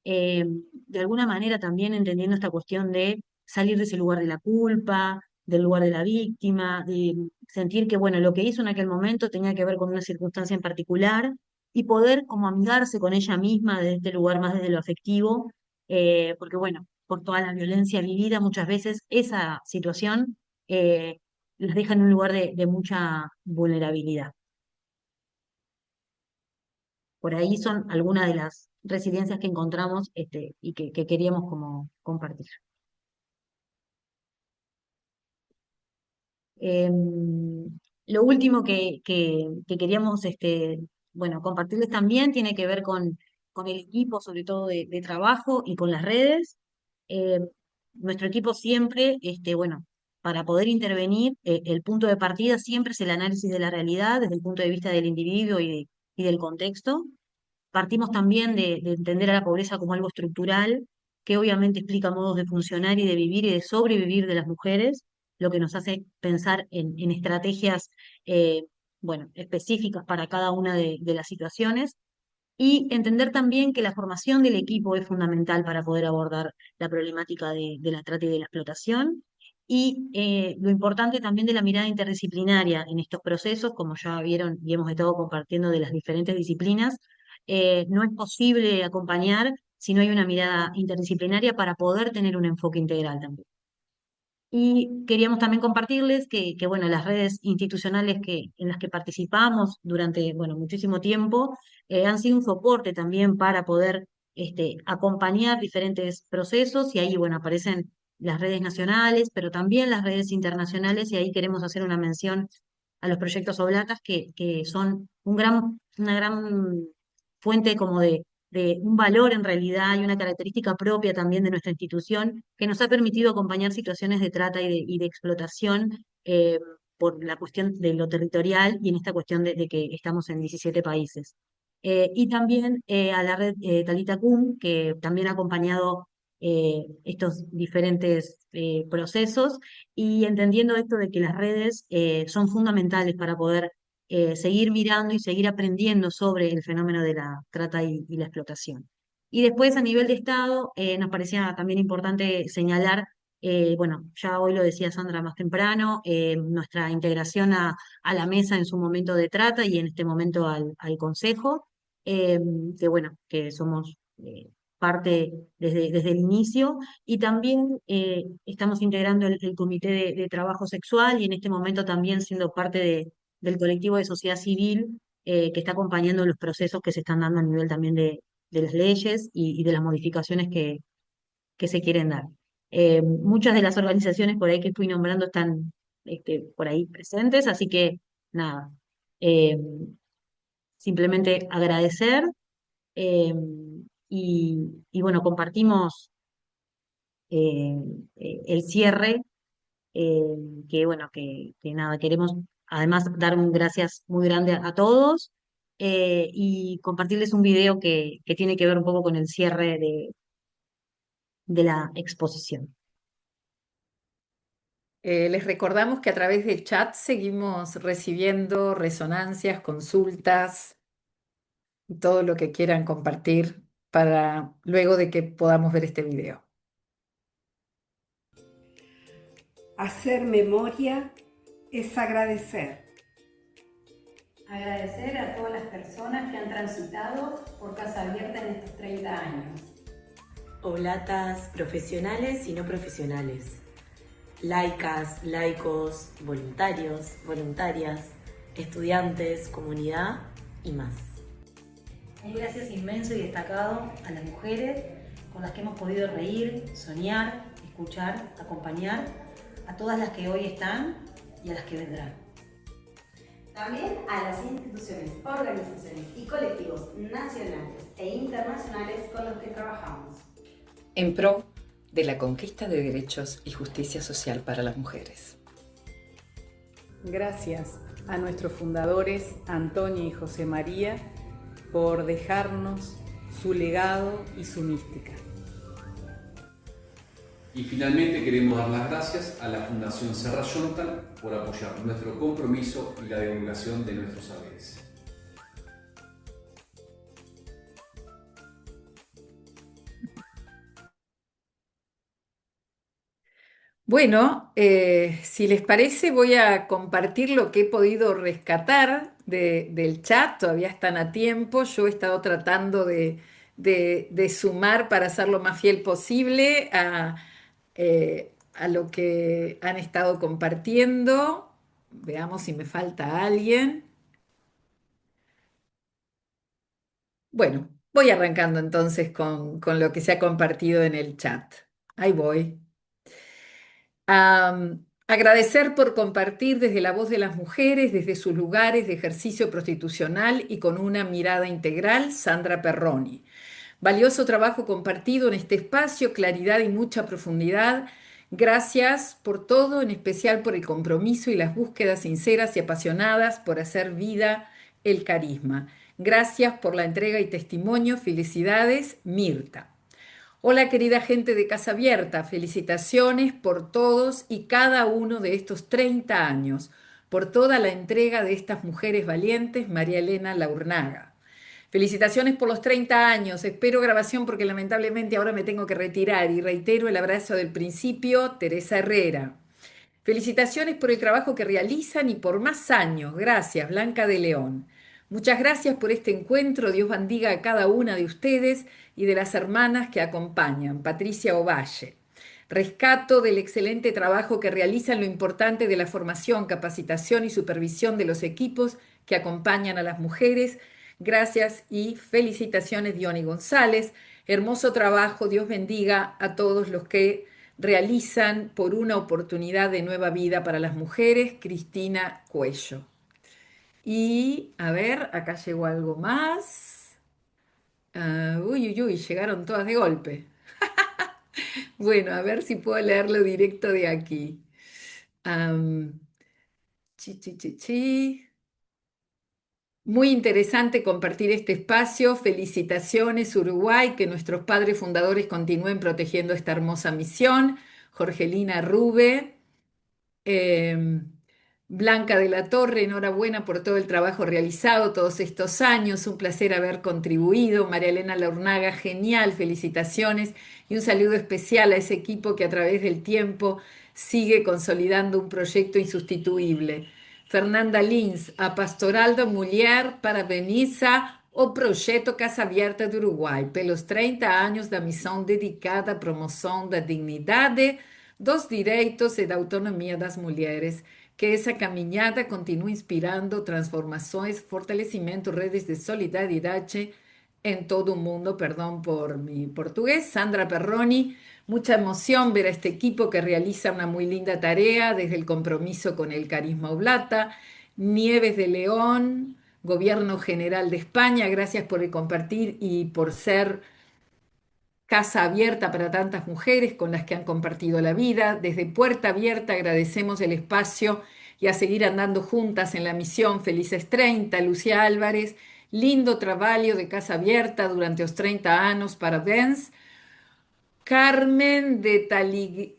de alguna manera también entendiendo esta cuestión de salir de ese lugar de la culpa, del lugar de la víctima, de sentir que, bueno, lo que hizo en aquel momento tenía que ver con una circunstancia en particular y poder como amigarse con ella misma desde este lugar más desde lo afectivo, porque, bueno, por toda la violencia vivida, muchas veces esa situación eh, las deja en un lugar de mucha vulnerabilidad. Por ahí son algunas de las residencias que encontramos y que queríamos como compartir. Lo último que queríamos bueno, compartirles también tiene que ver con el equipo, sobre todo de trabajo y con las redes. Eh, Nuestro equipo siempre, bueno, para poder intervenir, el punto de partida siempre es el análisis de la realidad desde el punto de vista del individuo y del contexto. Partimos también de entender a la pobreza como algo estructural, que obviamente explica modos de funcionar y de vivir y de sobrevivir de las mujeres, lo que nos hace pensar en estrategias, bueno, específicas para cada una de las situaciones y entender también que la formación del equipo es fundamental para poder abordar la problemática de la trata y de la explotación. Y lo importante también de la mirada interdisciplinaria en estos procesos, como ya vieron y hemos estado compartiendo de las diferentes disciplinas, no es posible acompañar si no hay una mirada interdisciplinaria para poder tener un enfoque integral también. Y queríamos también compartirles que, bueno, las redes institucionales en las que participamos durante, bueno, muchísimo tiempo han sido un soporte también para poder acompañar diferentes procesos y ahí, bueno, aparecen las redes nacionales, pero también las redes internacionales y ahí queremos hacer una mención a los proyectos Oblatas que son una gran fuente como de un valor en realidad y una característica propia también de nuestra institución que nos ha permitido acompañar situaciones de trata y de explotación por la cuestión de lo territorial y en esta cuestión de que estamos en 17 países. Y también a la red Talita Kum, que también ha acompañado estos diferentes procesos y entendiendo esto de que las redes son fundamentales para poder seguir mirando y seguir aprendiendo sobre el fenómeno de la trata y la explotación. Y después a nivel de Estado, nos parecía también importante señalar, bueno, ya hoy lo decía Sandra más temprano, nuestra integración a la mesa en su momento de trata y en este momento al Consejo, eh, que bueno, que somos parte desde el inicio, y también estamos integrando el Comité de Trabajo Sexual y en este momento también siendo parte del colectivo de sociedad civil que está acompañando los procesos que se están dando a nivel también de las leyes y de las modificaciones que se quieren dar. Muchas de las organizaciones por ahí que fui nombrando están por ahí presentes, así que nada, eh, simplemente agradecer eh, y bueno, compartimos eh, el cierre eh, que bueno, que nada, queremos además dar un gracias muy grande a todos y compartirles un video que tiene que ver un poco con el cierre de la exposición. Les recordamos que a través del chat seguimos recibiendo resonancias, consultas, todo lo que quieran compartir para luego de que podamos ver este video. Hacer memoria es agradecer. Agradecer a todas las personas que han transitado por Casa Abierta en estos 30 años. Oblatas profesionales y no profesionales, laicas, laicos, voluntarios, voluntarias, estudiantes, comunidad y más. Un gracias inmenso y destacado a las mujeres con las que hemos podido reír, soñar, escuchar, acompañar, a todas las que hoy están y a las que vendrán. También a las instituciones, organizaciones y colectivos nacionales e internacionales con los que trabajamos. En pro de la conquista de derechos y justicia social para las mujeres. Gracias a nuestros fundadores, Antonia y José María, por dejarnos su legado y su mística. Y finalmente queremos dar las gracias a la Fundación Serra Yontal por apoyar nuestro compromiso y la divulgación de nuestros saberes. Bueno, si les parece, voy a compartir lo que he podido rescatar del chat. Todavía están a tiempo. Yo he estado tratando de sumar para ser lo más fiel posible a lo que han estado compartiendo. Veamos si me falta alguien. Bueno, voy arrancando entonces con lo que se ha compartido en el chat. Ahí voy. Agradecer por compartir desde la voz de las mujeres, desde sus lugares de ejercicio prostitucional y con una mirada integral, Sandra Perroni. Valioso trabajo compartido en este espacio, claridad y mucha profundidad. Gracias por todo, en especial por el compromiso y las búsquedas sinceras y apasionadas por hacer vida el carisma. Gracias por la entrega y testimonio. Felicidades, Mirta. Hola querida gente de Casa Abierta, felicitaciones por todos y cada uno de estos 30 años, por toda la entrega de estas mujeres valientes, María Elena Laurnaga. Felicitaciones por los 30 años, espero grabación porque lamentablemente ahora me tengo que retirar y reitero el abrazo del principio, Teresa Herrera. Felicitaciones por el trabajo que realizan y por más años. Gracias, Blanca de León. Muchas gracias por este encuentro. Dios bendiga a cada una de ustedes y de las hermanas que acompañan. Patricia Ovalle. Rescato del excelente trabajo que realizan, lo importante de la formación, capacitación y supervisión de los equipos que acompañan a las mujeres. Gracias y felicitaciones, Diony González. Hermoso trabajo. Dios bendiga a todos los que realizan por una oportunidad de nueva vida para las mujeres, Cristina Cuello. Y a ver, acá llegó algo más. Uy, uy, uy, llegaron todas de golpe. Bueno, a ver si puedo leerlo directo de aquí. Chi, chi, chi, chi. Muy interesante compartir este espacio. Felicitaciones, Uruguay, que nuestros padres fundadores continúen protegiendo esta hermosa misión. Jorgelina Rube. Eh, Blanca de la Torre, enhorabuena por todo el trabajo realizado todos estos años, un placer haber contribuido. María Elena Laurnaga, genial, felicitaciones y un saludo especial a ese equipo que a través del tiempo sigue consolidando un proyecto insustituible. Fernanda Lins, a Pastoral da Mulher, parabeniza o Projeto Casa Abierta do Uruguai pelos 30 anos da missão dedicada à promoção da dignidade, dos direitos e da autonomia das mulheres. Que essa caminhada continue inspirando transformações, fortalecimento, redes de solidariedade en todo el mundo. Perdón por mi portugués. Sandra Perroni, mucha emoción ver a este equipo que realiza una muy linda tarea desde el compromiso con el carisma oblata. Nieves de León, Gobierno General de España, gracias por el compartir y por ser casa abierta para tantas mujeres con las que han compartido la vida. Desde Puerta Abierta agradecemos el espacio y a seguir andando juntas en la misión. Felices 30, Lucía Álvarez. Lindo trabalho de Casa Abierta durante los 30 años, parabéns. Carmen de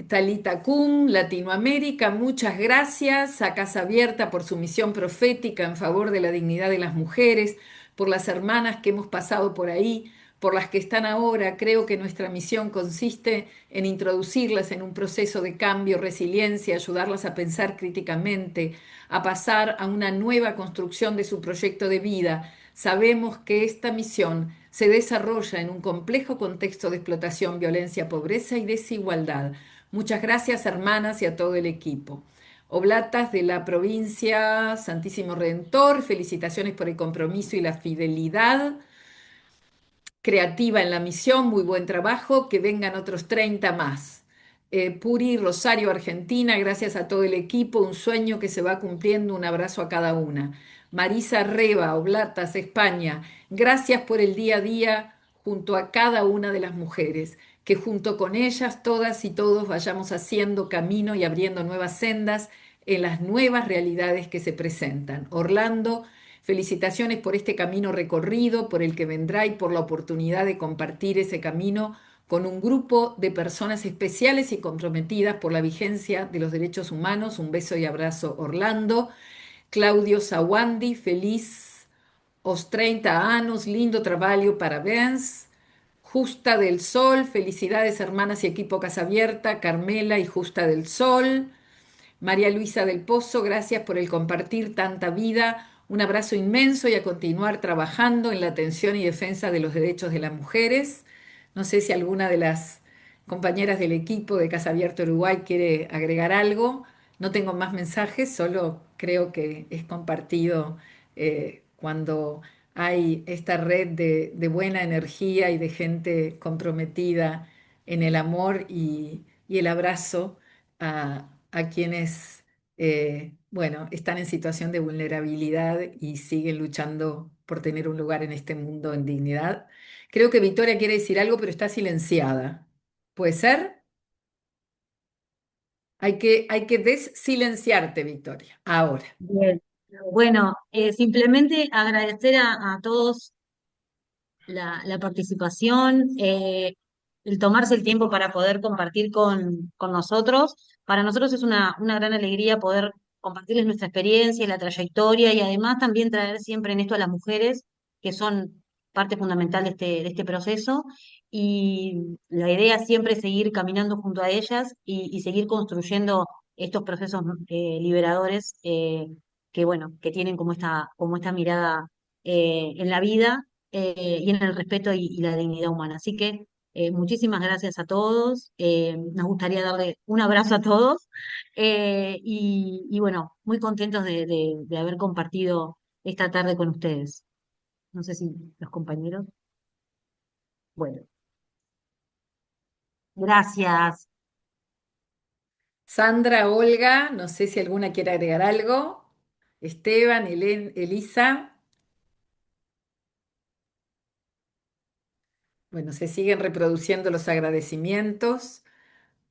Talitacum, Latinoamérica, muchas gracias a Casa Abierta por su misión profética en favor de la dignidad de las mujeres, por las hermanas que hemos pasado por ahí, por las que están ahora. Creo que nuestra misión consiste en introducirlas en un proceso de cambio, resiliencia, ayudarlas a pensar críticamente, a pasar a una nueva construcción de su proyecto de vida. Sabemos que esta misión se desarrolla en un complejo contexto de explotación, violencia, pobreza y desigualdad. Muchas gracias, hermanas, y a todo el equipo. Oblatas de la provincia Santísimo Redentor, felicitaciones por el compromiso y la fidelidad creativa en la misión, muy buen trabajo, que vengan otros 30 más. Puri, Rosario, Argentina, gracias a todo el equipo, un sueño que se va cumpliendo, un abrazo a cada una. Marisa Reba, Oblatas, España, gracias por el día a día junto a cada una de las mujeres, que junto con ellas todas y todos vayamos haciendo camino y abriendo nuevas sendas en las nuevas realidades que se presentan. Orlando, felicitaciones por este camino recorrido, por el que vendrá y por la oportunidad de compartir ese camino con un grupo de personas especiales y comprometidas por la vigencia de los derechos humanos. Un beso y abrazo, Orlando. Claudio Sawandi, feliz os 30 años, lindo trabajo, parabéns. Justa del Sol, felicidades hermanas y equipo Casa Abierta, Carmela y Justa del Sol. María Luisa del Pozo, gracias por el compartir tanta vida. Un abrazo inmenso y a continuar trabajando en la atención y defensa de los derechos de las mujeres. No sé si alguna de las compañeras del equipo de Casa Abierta Uruguay quiere agregar algo. No tengo más mensajes, solo creo que es compartido cuando hay esta red de buena energía y de gente comprometida en el amor y el abrazo a quienes, bueno, están en situación de vulnerabilidad y siguen luchando por tener un lugar en este mundo en dignidad. Creo que Victoria quiere decir algo, pero está silenciada. ¿Puede ser? Hay que desilenciarte, Victoria. Ahora. Bien. Bueno, simplemente agradecer a todos la participación, el tomarse el tiempo para poder compartir con nosotros. Para nosotros es una gran alegría poder compartirles nuestra experiencia y la trayectoria y además también traer siempre en esto a las mujeres que son parte fundamental de este proceso. Y la idea siempre es seguir caminando junto a ellas y seguir construyendo estos procesos liberadores que, bueno, que tienen como esta mirada en la vida y en el respeto y la dignidad humana. Así que muchísimas gracias a todos. Nos gustaría darle un abrazo a todos y bueno, muy contentos de haber compartido esta tarde con ustedes. No sé si los compañeros. Bueno, gracias. Sandra, Olga, no sé si alguna quiere agregar algo. Esteban, Elisa. Bueno, se siguen reproduciendo los agradecimientos.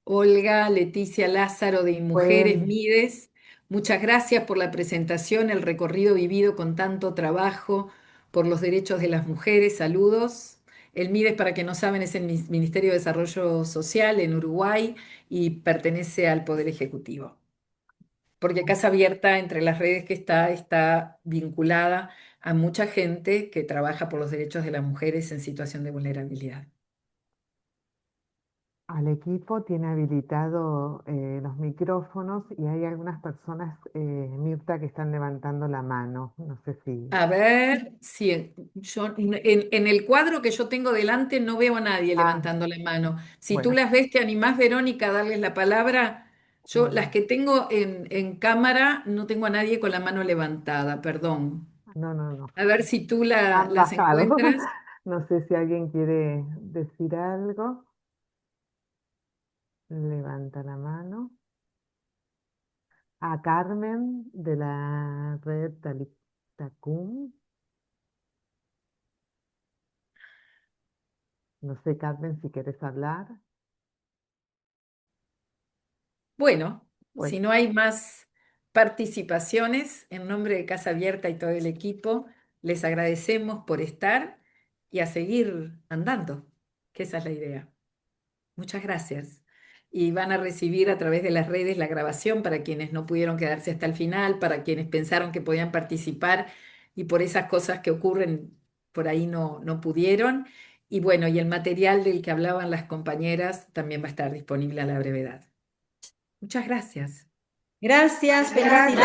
Olga, Leticia Lázaro de Pues Inmujeres, Mides, muchas gracias por la presentación, el recorrido vivido con tanto trabajo por los derechos de las mujeres. Saludos. El Mides, para que no saben, es el Ministerio de Desarrollo Social en Uruguay y pertenece al Poder Ejecutivo. Porque Casa Abierta, entre las redes que está vinculada a mucha gente que trabaja por los derechos de las mujeres en situación de vulnerabilidad. al equipo tiene habilitado los micrófonos y hay algunas personas, Mirta, que están levantando la mano. No sé si... A ver, si yo en el cuadro que yo tengo delante no veo a nadie Ah, levantando la mano. Si tú bueno, las ves, ¿te animás, Verónica, a darles la palabra? Yo las no, que tengo en cámara no tengo a nadie con la mano levantada, perdón. no, no, no. A ver si tú Han las bajado. encuentras. No sé si alguien quiere decir algo. Levanta la mano. A Carmen de la red Tacum. No sé, Carmen, si quieres hablar. Bueno, Bueno, si no hay más participaciones, en nombre de Casa Abierta y todo el equipo, les agradecemos por estar y a seguir andando, que esa es la idea. Muchas gracias. Y van a recibir a través de las redes la grabación para quienes no pudieron quedarse hasta el final, para quienes pensaron que podían participar y por esas cosas que ocurren por ahí no pudieron. Y bueno, y el material del que hablaban las compañeras también va a estar disponible a la brevedad. Muchas gracias. Gracias, Gracias. felicidades.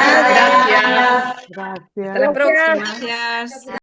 Hasta la gracias. próxima. Gracias.